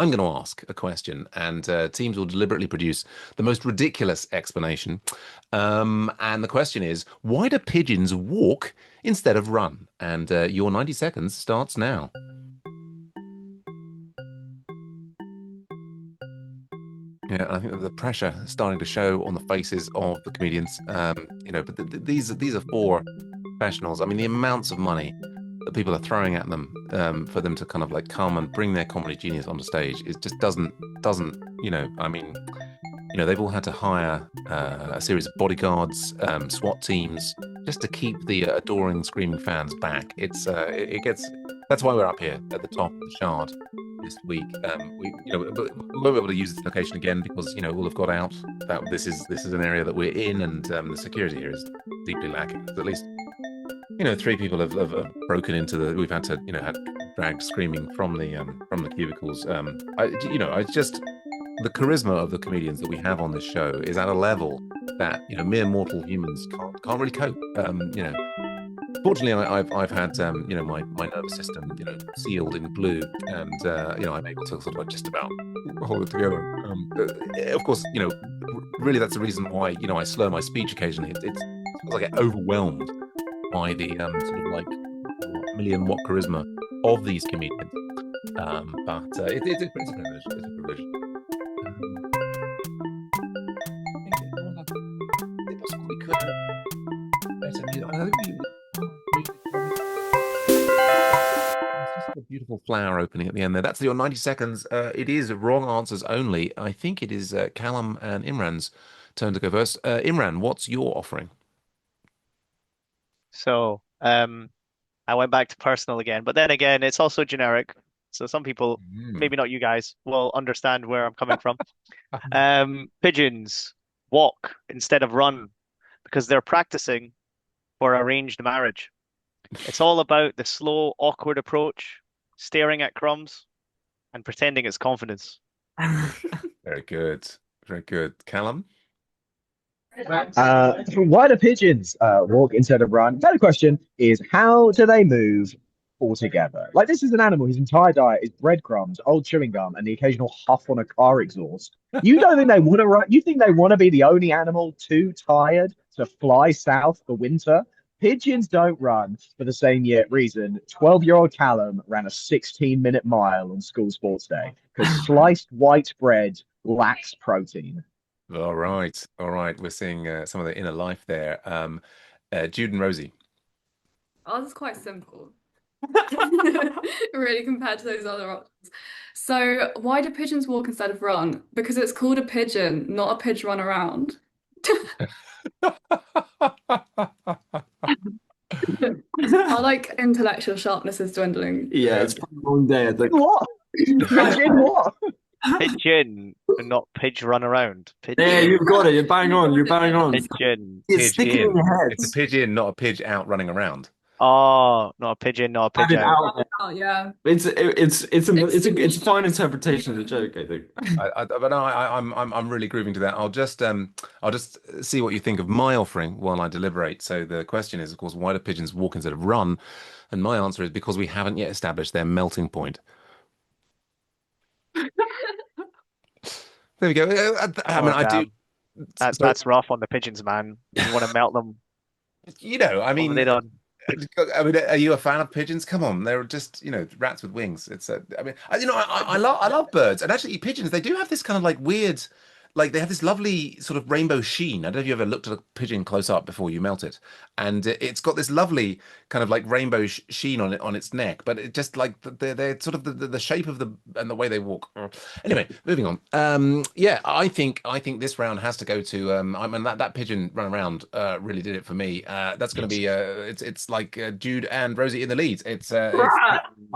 gonna ask a question, and teams will deliberately produce the most ridiculous explanation. And the question is, why do pigeons walk instead of run? And your 90 seconds starts now. Yeah, I think that the pressure is starting to show on the faces of the comedians. But these are 4 professionals. I mean, the amounts of money that people are throwing at them for them to kind of like come and bring their comedy genius onto stage, it just doesn't. I mean, they've all had to hire a series of bodyguards, SWAT teams, just to keep the adoring, screaming fans back. It gets. That's why we're up here at the top of the Shard this week. We won't be able to use this location again because all have got out. That this is an area that we're in, and the security here is deeply lacking. At least 3 people have broken into the. We've had to had dragged screaming from the cubicles. I just. The charisma of the comedians that we have on this show is at a level that mere mortal humans can't really cope. Fortunately, I've had my nervous system sealed in glue, and I'm able to sort of just about hold it together. Of course, really that's the reason why I slur my speech occasionally. It's because I get overwhelmed by the sort of like million watt charisma of these comedians. But it's a privilege. It's a privilege. We could have better music. I think it's just a beautiful flower opening at the end there. That's your 90 seconds. It is wrong answers only. I think it is Callum and Imran's turn to go first. Imran, what's your offering? So, I went back to personal again. But then again, it's also generic. So some people, Mm. maybe not you guys, will understand where I'm coming from. Pigeons walk instead of run because they're practicing for arranged marriage. It's all about the slow, awkward approach, staring at crumbs, and pretending it's confidence. Very good. Very good. Callum? Why do pigeons walk instead of run? Better question is how do they move all together? Like this is an animal whose entire diet is breadcrumbs, old chewing gum, and the occasional huff on a car exhaust. You don't think they want to run? You think they want to be the only animal too tired to fly south for winter? Pigeons don't run for the same reason 12-year-old Callum ran a 16-minute mile on school sports day because sliced white bread lacks protein. All right. All right. We're seeing some of the inner life there. Jude and Rosie. Ours is quite simple, really, compared to those other options. So, why do pigeons walk instead of run? Because it's called a pigeon, not a pidge run around. Our like intellectual sharpness is dwindling. Yeah, it's been a long day. I think. What? Pigeon what? Pigeon, and not pidge run around. Yeah, Pigeon, you've got it. You're bang on. You're bang on. pigeon. It's Pidge sticking in in. your It's a heads. pidge in, not a pidge out running around. Oh, not a pigeon, not a Have pidge it out. out there. Oh yeah. It's a fine interpretation of the joke, I think. But no, I'm really grooving to that. I'll just see what you think of my offering while I deliberate. So the question is, of course, why do pigeons walk instead of run? And my answer is because we haven't yet established their melting point. There we go. I mean, Oh, I do. damn. That Sorry, that's rough on the pigeons, man. You want to melt them. I What have mean, they done? are you a fan of pigeons? Come on, they're just, rats with wings. I mean, I love birds, and actually, pigeons. They do have this kind of like weird, like they have this lovely sort of rainbow sheen. I don't know if you ever looked at a pigeon close up before you melt it, and it's got this lovely kind of like rainbow sh sheen on it on its neck. But it just like they're sort of the shape of the and the way they walk. Anyway, moving on. Yeah, I think this round has to go to. I mean that pigeon run around really did it for me. That's going to be it's like Jude and Rosie in the lead. I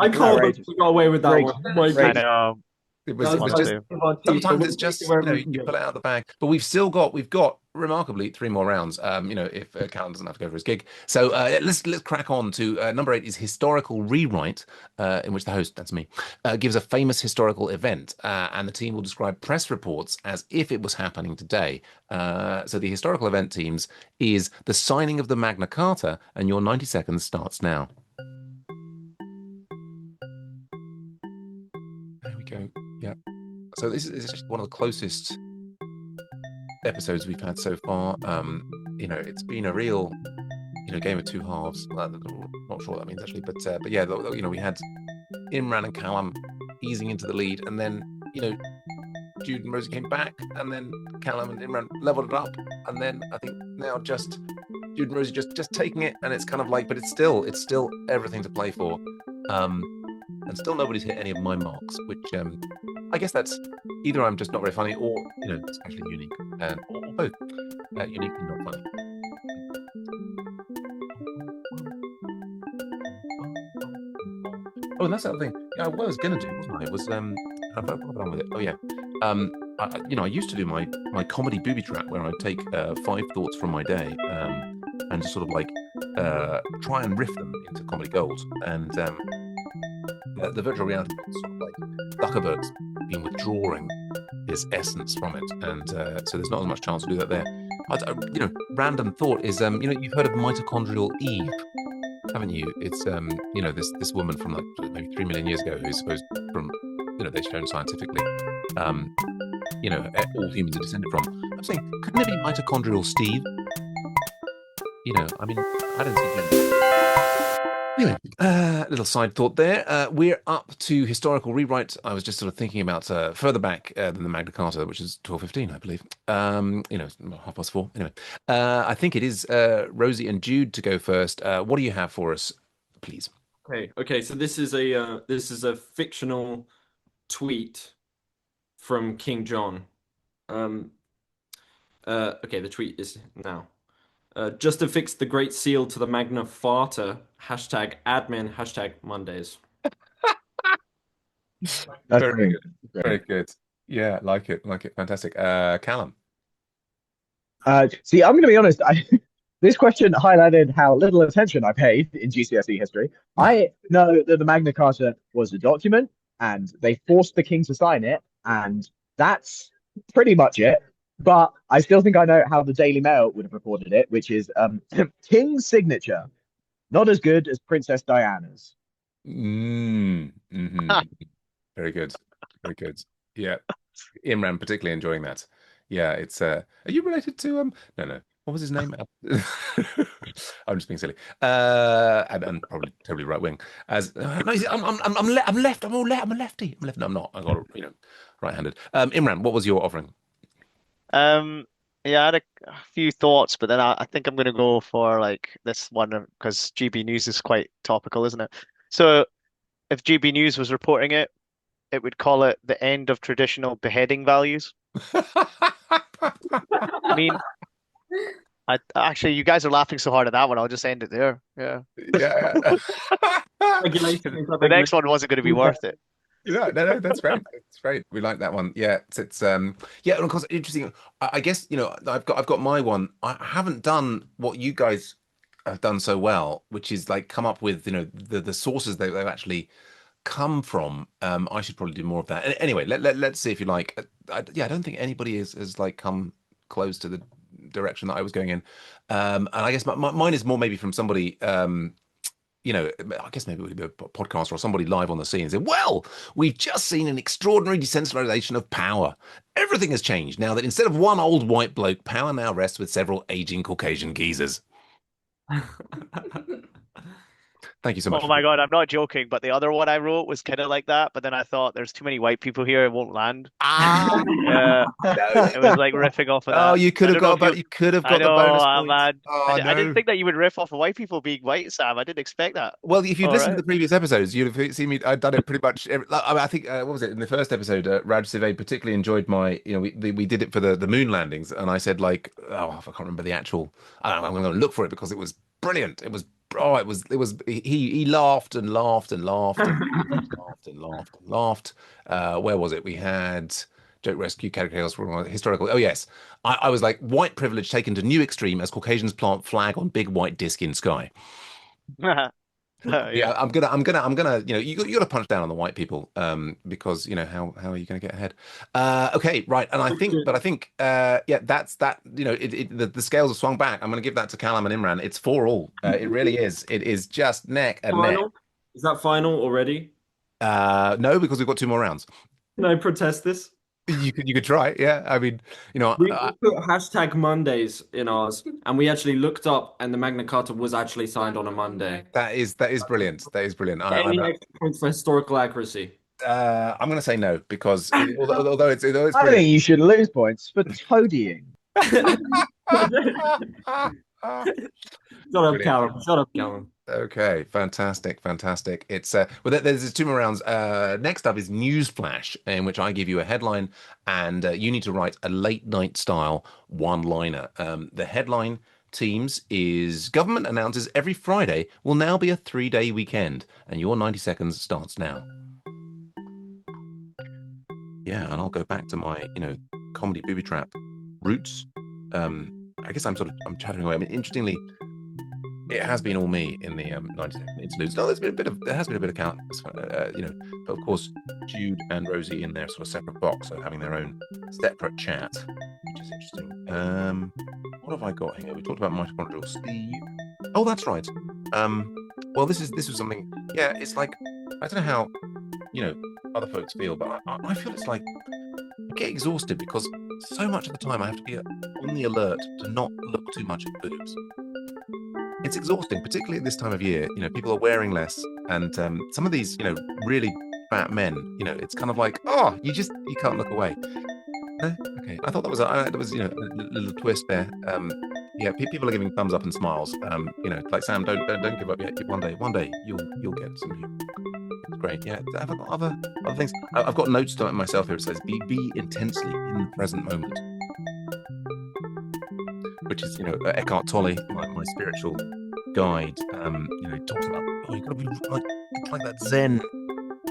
can't believe we got away with that Rigged. one. Oh my I Rigged. God. know. it That was it was was One, just like two. one of our teeth, so sometimes we'll it's take just it wherever we you can pull get. it out of the bag. But we've got remarkably three more rounds. If Callum doesn't have to go for his gig. So let's crack on to number 8 is historical rewrite, in which the host, that's me, gives a famous historical event, and the team will describe press reports as if it was happening today. So the historical event teams is the signing of the Magna Carta, and your 90 seconds starts now. There we go. Yeah. So this is actually one of the closest episodes we've had so far. It's been a real, game of two halves. I'm not sure what that means actually, but yeah, we had Imran and Callum easing into the lead, and then Jude and Rosie came back, and then Callum and Imran leveled it up, and then I think now just Jude and Rosie just taking it, and it's kind of like, but it's still everything to play for. And still nobody's hit any of my marks, which I guess that's either I'm just not very funny, or it's actually unique, or both, unique and not funny. Oh, and that's the other thing. Yeah, what I was gonna do, wasn't I? Was I got on with it. Oh yeah. I used to do my comedy booby trap where I'd take 5 thoughts from my day, and just sort of like try and riff them into comedy gold, and the virtual reality was sort of like Zuckerberg's been withdrawing his essence from it, and so there's not as much chance to do that there. Random thought is, you've heard of mitochondrial Eve, haven't you? It's this woman from like maybe 3 million years ago who's supposed from they've shown scientifically, all humans are descended from. I'm saying, couldn't it be mitochondrial Steve? I mean, I don't see him. Anyway, little side thought there. We're up to historical rewrite. I was just sort of thinking about further back than the Magna Carta, which is 12:15, I believe. It's 4:30. Anyway, I think it is Rosie and Jude to go first. What do you have for us, please? Okay. So this is a fictional tweet from King John. Okay, the tweet is now. Just to fix the Great Seal to the Magna Farta. Hashtag admin. Hashtag Mondays. That's Very brilliant. good. Very good. Yeah, like it. Like it. Fantastic. Callum. See, I'm going to be honest. This question highlighted how little attention I paid in GCSE history. I know that the Magna Carta was a document, and they forced the king to sign it, and that's pretty much it. But I still think I know how the Daily Mail would have reported it, which is king's signature, not as good as Princess Diana's. Mm-hmm. Very good. Very good. Yeah. Imran particularly enjoying that. Yeah, it's are you related to no. What was his name? I'm just being silly. And probably totally right wing. As no, I'm left. I'm a lefty. I'm left. No, I'm not. I got right-handed. Imran, what was your offering? Um, yeah, I had a few thoughts, but then I think I'm going to go for like this one because GB News is quite topical, isn't it? So if GB News was reporting it, it would call it the end of traditional beheading values. I mean, I actually, you guys are laughing so hard at that one. I'll just end it there. Yeah. Yeah. The next one wasn't going to be worth it. No, that's great. That's great. We like that one. Yeah, it's yeah, and of course interesting. I guess, I've got my one. I haven't done what you guys have done so well, which is like come up with, the sources that they've actually come from. I should probably do more of that. Anyway, let's see if you like. Yeah, I don't think anybody has like come close to the direction that I was going in. And I guess mine is more maybe from somebody. I guess maybe it would be a podcast or somebody live on the scene and say, well, we've just seen an extraordinary decentralization of power. Everything has changed now that instead of one old white bloke, power now rests with several aging Caucasian geezers. Thank you so much. Oh my God, I'm not joking, but the other one I wrote was kind of like that, but then I thought there's too many white people here, it won't land. Yeah, it was like riffing off of that. Oh, you could have got the bonus points. Man. Oh, I didn't think that you would riff off of white people being white, Sam. I didn't expect that. Well, if you'd All listened right. to the previous episodes, you'd have seen me. I'd done it pretty much. I think what was it in the first episode? Raj Sive particularly enjoyed my. We did it for the moon landings, and I said like, oh, I can't remember the actual. I'm going to look for it because it was brilliant. It was. Oh, it was. He laughed and laughed and laughed and laughed and laughed and laughed. Where was it? We had Joke Rescue, Chaos, Historical. Oh yes, I was like white privilege taken to new extreme as Caucasians plant flag on big white disc in sky. Yeah, I'm gonna, you got to punch down on the white people, because how are you gonna get ahead? Okay, right, and I think, yeah, that's that. The scales have swung back. I'm gonna give that to Callum and Imran. It's 4-all. It really is. It is just neck and neck. Final? Is that final already? No, because we've got 2 more rounds. Can I protest this? You could try, yeah. I mean, We put hashtag Mondays in ours, and we actually looked up, and the Magna Carta was actually signed on a Monday. that is brilliant. That is brilliant. Any extra points for historical accuracy? I'm gonna say no because although it's I brilliant. think you should lose points for toadying. Shut up, Callum. Shut up, Callum. Okay, fantastic. It's well, there's 2 more rounds. Next up is Newsflash, in which I give you a headline, and you need to write a late night style one-liner. The headline, teams, is government announces every Friday will now be a 3-day weekend, and your 90 seconds starts now. Yeah, and I'll go back to my comedy booby trap roots. I guess I'm chattering away. I mean, interestingly, it has been all me in the 90-second interludes. No, there has been a bit of count, but of course, Jude and Rosie in their sort of separate box, so having their own separate chat, which is interesting. What have I got here? We talked about mitochondrial Steve. Oh, that's right. Well, this was something. Yeah, it's like I don't know how other folks feel, but I feel it's like I get exhausted because so much of the time I have to be on the alert to not look too much at boobs. It's exhausting, particularly at this time of year. People are wearing less, and some of these, really fat men. It's kind of like, oh, you can't look away. No? Okay, I thought that was a little twist there. Yeah, people are giving thumbs up and smiles. Like Sam, don't give up yet. One day you'll get some new. It's great. Yeah, I've got other things. I've got notes to myself here. It says be intensely in the present moment. which is, Eckhart Tolle, my spiritual guide, talks about, oh, you've got to be like that Zen,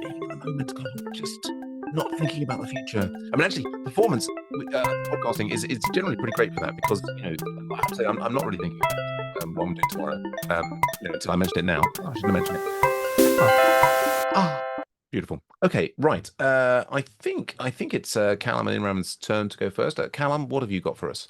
being in the moment, kind of just not thinking about the future. I mean, actually, performance podcasting is generally pretty great for that because, I have to say, I'm not really thinking about what I'm doing tomorrow, until I mentioned it now. Oh, I shouldn't have mentioned it. Beautiful. Okay, right. I think it's Callum and Imran's turn to go first. Callum, what have you got for us?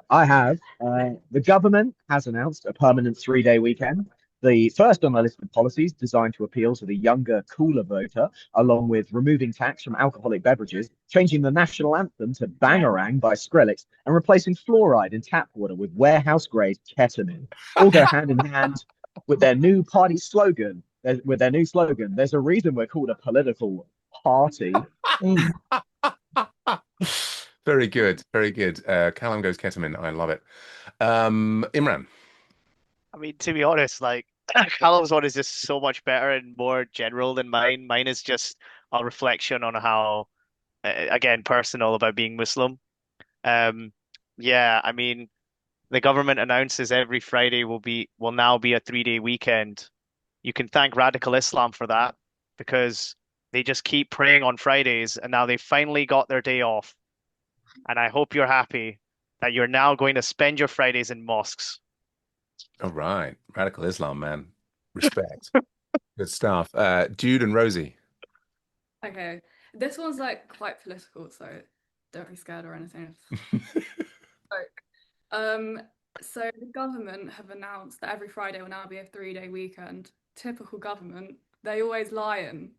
I have. The government has announced a permanent 3-day weekend. The first on the list of policies designed to appeal to the younger, cooler voter, along with removing tax from alcoholic beverages, changing the national anthem to Bangarang by Skrillex, and replacing fluoride in tap water with warehouse-grade ketamine. All go hand in hand with their new party slogan. There's a reason we're called a political party. Very good, very good. Callum goes ketamine. I love it. Imran. I mean, to be honest, like Callum's one is just so much better and more general than mine. Mine is just a reflection on how, again, personal about being Muslim. Yeah, I mean, the government announces every Friday will now be a 3-day weekend. You can thank radical Islam for that because they just keep praying on Fridays and now they finally got their day off. And I hope you're happy that you're now going to spend your Fridays in mosques. All right. Radical Islam, man. Respect. Good stuff. Jude and Rosie. Okay, this one's like quite political, so don't be scared or anything. So the government have announced that every Friday will now be a 3-day weekend. Typical government, they always lion.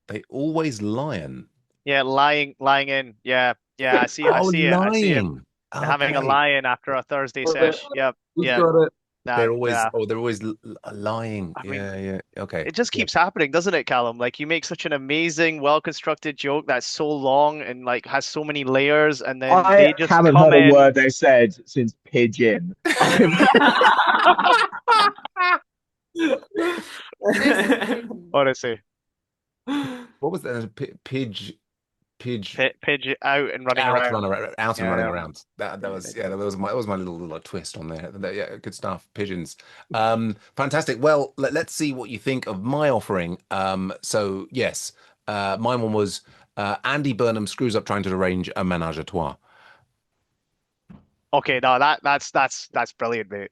They always lion. Yeah, lying in. Yeah, I see it. I see it. I see it. Okay. Having a lion after a Thursday sesh. Yep. They're always lying. I mean, Yeah. Okay. it just keeps happening, doesn't it, Callum? Like you make such an amazing, well-constructed joke that's so long and like has so many layers, and then they just haven't come heard in. a word they said since pigeon. Honestly. What was that? Pidge out and running around. Out and running around. That was my little twist on there. Yeah, good stuff. Pigeons. Fantastic. Well, let's see what you think of my offering. So yes, my one was Andy Burnham screws up trying to arrange a menage a trois. Okay, no, that's brilliant, mate.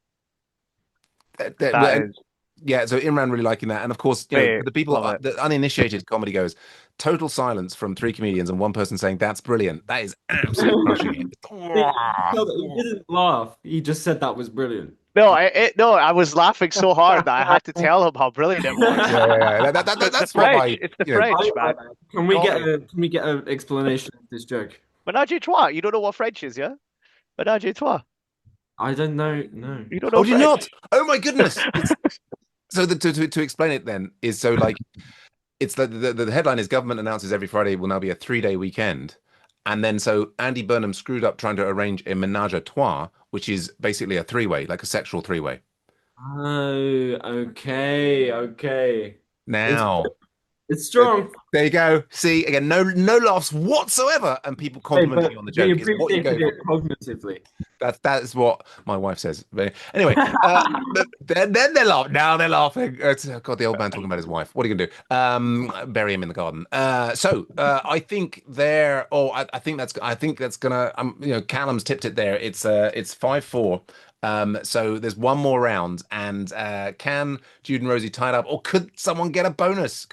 That is. Yeah, so Imran really liking that, and of course, the people, the uninitiated comedy goes, total silence from 3 comedians and one person saying that's brilliant. That is absolutely crushing it. He didn't laugh. He just said that was brilliant. No, I was laughing so hard that I had to tell him how brilliant it was. Yeah. That's French. It's the French, man. Can we get an explanation of this joke? Menage a trois. You don't know what French is, yeah? Menage a trois. I don't know. No. You don't know. Oh, do you not? Oh my goodness. So to explain it then is so like it's the headline is government announces every Friday will now be a 3-day weekend, and then so Andy Burnham screwed up trying to arrange a menage a trois, which is basically a 3-way, like a sexual 3-way. Oh, okay. Now it's strong. There you go. See again, no laughs whatsoever, and people complimenting you on the joke. We appreciated it cognitively. That is what my wife says. Anyway, then they laugh. Now they're laughing. God, the old man talking about his wife. What are you gonna do? Bury him in the garden. I think there. Oh, I think that's gonna. Callum's tipped it there. It's 5-4. So there's one more round, and can Jude and Rosie tie it up, or could someone get a bonus?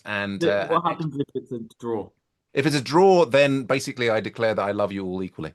And what happens if it's a draw? If it's a draw, then basically I declare that I love you all equally.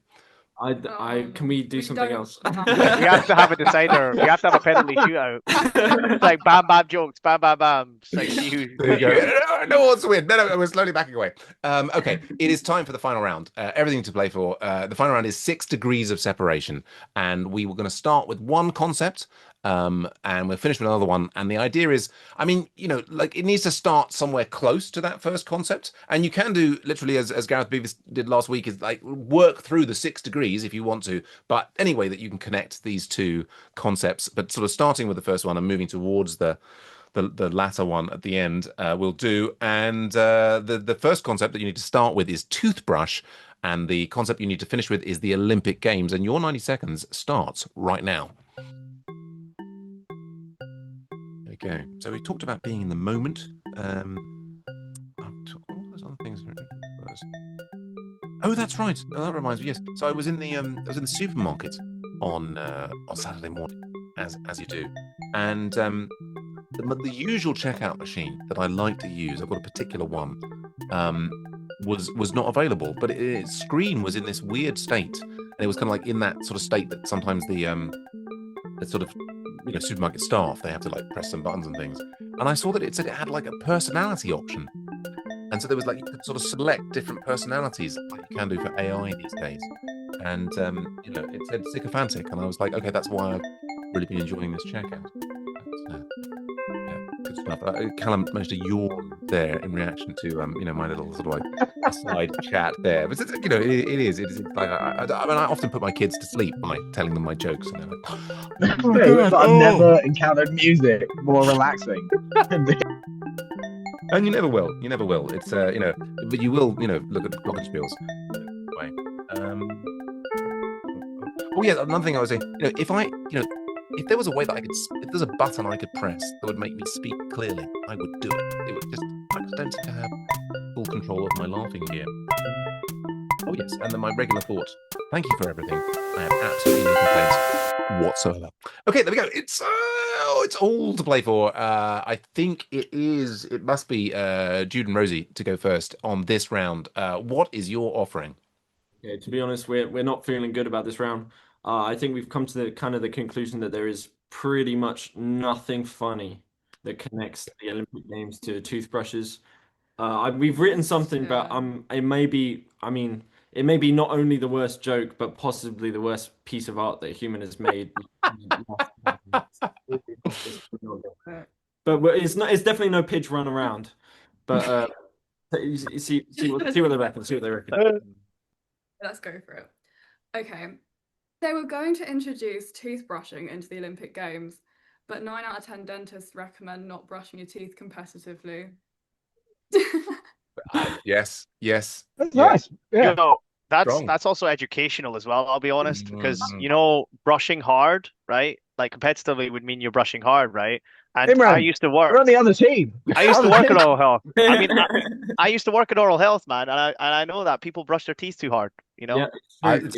Can we do something else? We have to have a decider. We have to have a penalty shootout. It's like bam, bam jokes, bam, bam, bam. It's like there you go. No one's win. No, we're slowly backing away. Okay, it is time for the final round. Everything to play for. The final round is 6 degrees of separation, and we were going to start with one concept. And we'll finish with another one. And the idea is, like it needs to start somewhere close to that first concept. And you can do literally as Gareth Beavis did last week, is like work through the 6 degrees if you want to. But anyway, that you can connect these two concepts, but sort of starting with the first one and moving towards the the latter one at the end will do. And the first concept that you need to start with is toothbrush, and the concept you need to finish with is the Olympic Games. And your 90 seconds starts right now. Okay, so we talked about being in the moment. All those other things. Oh, that's right. Oh, that reminds me. Yes. So I was in the supermarket on Saturday morning, as you do, and the usual checkout machine that I like to use, I've got a particular one, was not available, but its screen was in this weird state, and it was kind of like in that sort of state that sometimes the sort of supermarket staff, they have to like press some buttons and things, and I saw that it said it had like a personality option. And so there was like, you could sort of select different personalities like you can do for AI these days. And, it said sycophantic. And I was like, okay, that's why I've really been enjoying this checkout. Yeah, good stuff. Callum managed to yawn there in reaction to, my little sort of like aside chat there. But, it is like, I often put my kids to sleep by telling them my jokes. And they're like, I've never encountered music more relaxing. And you never will. You never will. It's but you will, look at glockenspiels. Anyway. Oh yeah, another thing I was saying, if there was a way that if there's a button I could press that would make me speak clearly, I would do it. It would just, I don't seem to have full control of my laughing here. Oh yes, and then my regular thought. Thank you for everything. I have absolutely no complaints whatsoever. Okay, there we go. It's all to play for. I think it must be Jude and Rosie to go first on this round. What is your offering? Okay, to be honest, we're not feeling good about this round. I think we've come to the conclusion that there is pretty much nothing funny that connects the Olympic Games to toothbrushes. We've written something, but it may be, it may be not only the worst joke, but possibly the worst piece of art that a human has made. But it's not. It's definitely no Pidge run around. But see what they reckon. See what they reckon. Let's go for it. Okay. They were going to introduce toothbrushing into the Olympic Games, but 9 out of 10 dentists recommend not brushing your teeth competitively. Yes. That's nice. Yeah. That's also educational as well, I'll be honest, because brushing hard, right? Like competitively would mean you're brushing hard, right? And Imran, I used to work. We're on the other team. I used to work at oral health. I used to work at oral health, man, and I know that people brush their teeth too hard, Yeah, and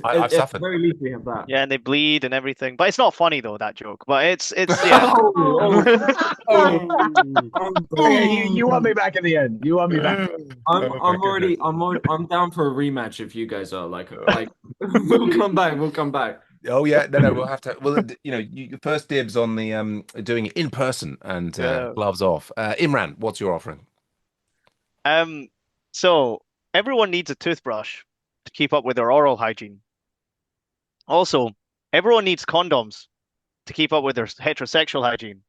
I've suffered. Very least we have that. Yeah, and they bleed and everything. But it's not funny though, that joke. But it's yeah. You want me back in the end. You want me back. I'm down for a rematch if you guys are like we'll come back. Oh yeah, no, we'll have to. Well, you first dibs on the doing it in person and gloves off. Imran, what's your offering? So everyone needs a toothbrush to keep up with their oral hygiene. Also, everyone needs condoms to keep up with their heterosexual hygiene.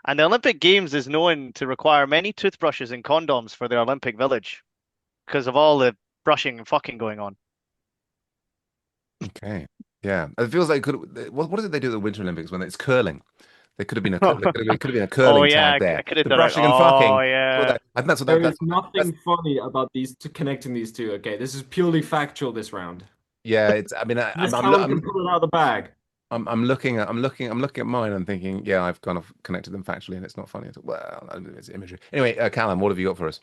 And the Olympic Games is known to require many toothbrushes and condoms for their Olympic Village because of all the brushing and fucking going on. Okay. Yeah. It feels like what did they do at the Winter Olympics when it's curling? There could have been a curling tag there. Could have the done brushing it. and fucking. Oh yeah. And that's There is nothing funny about connecting these two. Okay, this is purely factual this round. Yeah, it's. I mean, I'm pull it out of the bag. I'm looking at mine and thinking, yeah, I've kind of connected them factually, and it's not funny at all. Well, it's imagery. Anyway, Callum, what have you got for us?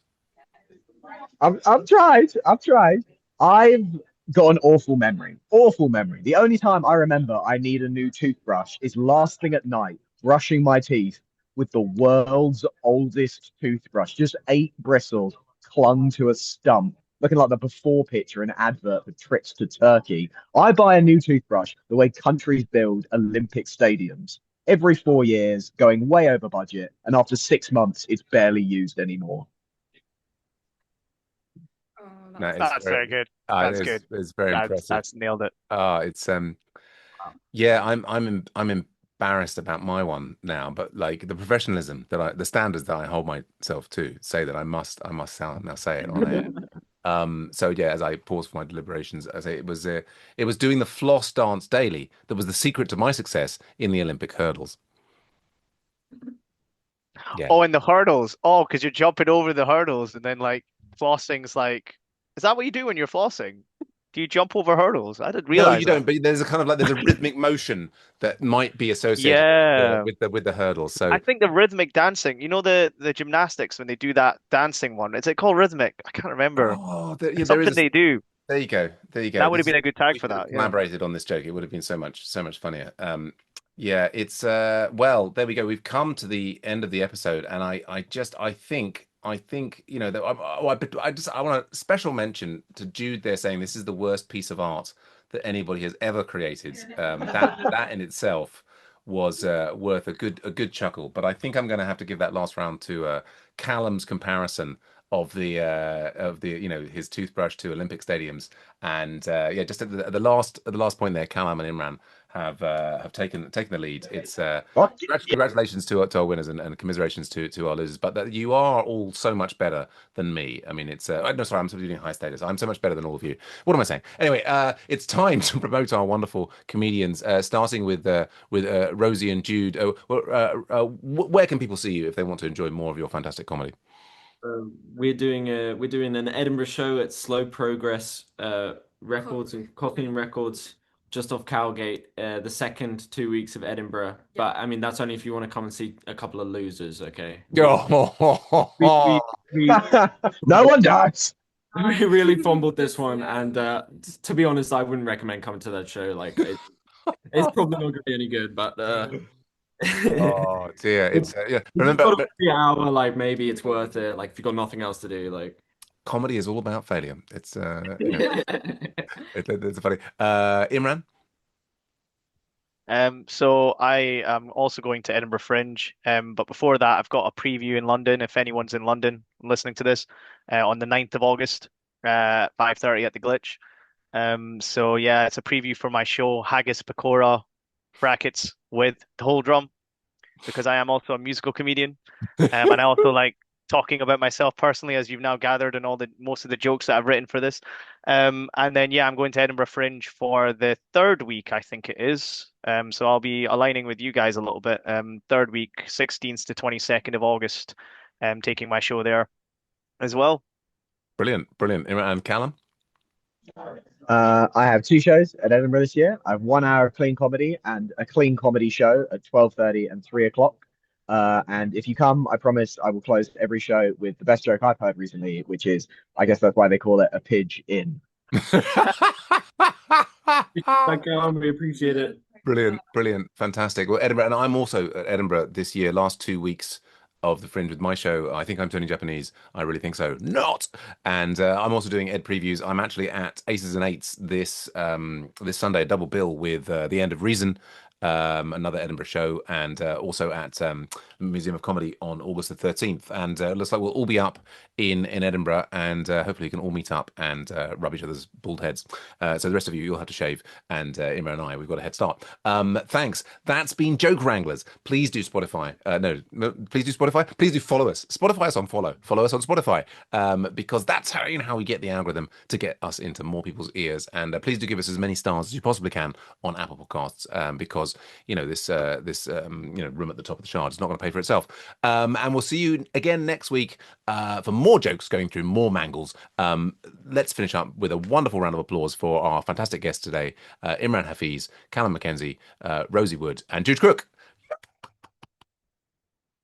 I've tried. I've got an awful memory. The only time I remember I need a new toothbrush is last thing at night, brushing my teeth with the world's oldest toothbrush. Just 8 bristles clung to a stump, looking like the before picture in an advert for trips to Turkey. I buy a new toothbrush the way countries build Olympic stadiums. Every 4 years, going way over budget, and after 6 months, it's barely used anymore. That's very good. That's good. It's very impressive. That's nailed it. It's yeah, I'm embarrassed about my one now, but like the professionalism the standards that I hold myself to say that I must now say it on air. So yeah, as I pause for my deliberations, I say it was doing the floss dance daily that was the secret to my success in the Olympic hurdles. Yeah. Oh, and the hurdles. Oh, because you're jumping over the hurdles and then like flossing's like, is that what you do when you're flossing? Do you jump over hurdles? I didn't No, realize you don't. that. But there's a kind of like there's a rhythmic motion that might be associated Yeah. with the hurdles. So I think the rhythmic dancing, you know the gymnastics when they do that dancing one, is it called rhythmic? I can't remember. yeah, It's there something is. they do. There you go. There you go. That would have This been a good tag we for should have that, yeah. collaborated on this joke. It would have been so much funnier. Yeah, it's well, there we go. We've come to the end of the episode, and I think that I want a special mention to Jude there saying this is the worst piece of art that anybody has ever created. That in itself was worth a good chuckle. But I think I'm going to have to give that last round to Callum's comparison of the his toothbrush to Olympic stadiums, and yeah, just at the last point there, Callum and Imran have taken the lead. It's What? congratulations to our winners, and commiserations to our losers. But that you are all so much better than me. I mean, it's no, sorry, I'm doing high status. I'm so much better than all of you. What am I saying? Anyway, it's time to promote our wonderful comedians, starting with Rosie and Jude. Where can people see you if they want to enjoy more of your fantastic comedy? We're doing an Edinburgh show at Slow Progress Records and Cockney Records just off Cowgate, the second 2 weeks of Edinburgh. But I mean that's only if you want to come and see a couple of losers, okay? We we we, No one does. we really fumbled this one, and to be honest, I wouldn't recommend coming to that show. Like it's probably not gonna be any good, but Oh dear, if it's yeah. you've got a free hour, like maybe it's worth it. Like if you've got nothing else to do, like Comedy is all about failure. It's it's funny. Imran. So I am also going to Edinburgh Fringe. But before that, I've got a preview in London. If anyone's in London listening to this, on the 9th of August, 5:30 at the Glitch. So yeah, it's a preview for my show, Haggis Pecora brackets with the whole drum, because I am also a musical comedian. And I also like talking about myself personally, as you've now gathered, and all the most of the jokes that I've written for this. And then yeah, I'm going to Edinburgh Fringe for the third week, I think it is. So I'll be aligning with you guys a little bit. Third week, 16th to 22nd of August, taking my show there as well. Brilliant, brilliant. Imran and Callum. I have two shows at Edinburgh this year. I have 1 hour of clean comedy and a clean comedy show at 12:30 and 3 o'clock. And if you come, I promise I will close every show with the best joke I've heard recently, which is, I guess that's why they call it a pidge in. we appreciate it. Brilliant, brilliant, fantastic. Well, Edinburgh, and I'm also at Edinburgh this year, last 2 weeks of the Fringe with my show. I think I'm turning Japanese. I really think so. Not. And I'm also doing Ed previews. I'm actually at Aces and Eights this Sunday, a double bill with The End of Reason, another Edinburgh show, and also at Museum of Comedy on August the 13th. And looks like we'll all be up in Edinburgh, and hopefully we can all meet up and rub each other's bald heads. So the rest of you, you'll have to shave, and Imran and I, we've got a head start. Thanks. That's been Joke Wranglers. Please do Spotify. No, please do Spotify. Please do follow us. Spotify us on follow. Follow us on Spotify, because that's how we get the algorithm to get us into more people's ears. And please do give us as many stars as you possibly can on Apple Podcasts, because this room at the top of the chart is not going to pay for itself. And we'll see you again next week for more jokes going through more mangles. Let's finish up with a wonderful round of applause for our fantastic guests today, Imran Hafeez, Callum Mackenzie, Rosie Wood, and Jude Crook.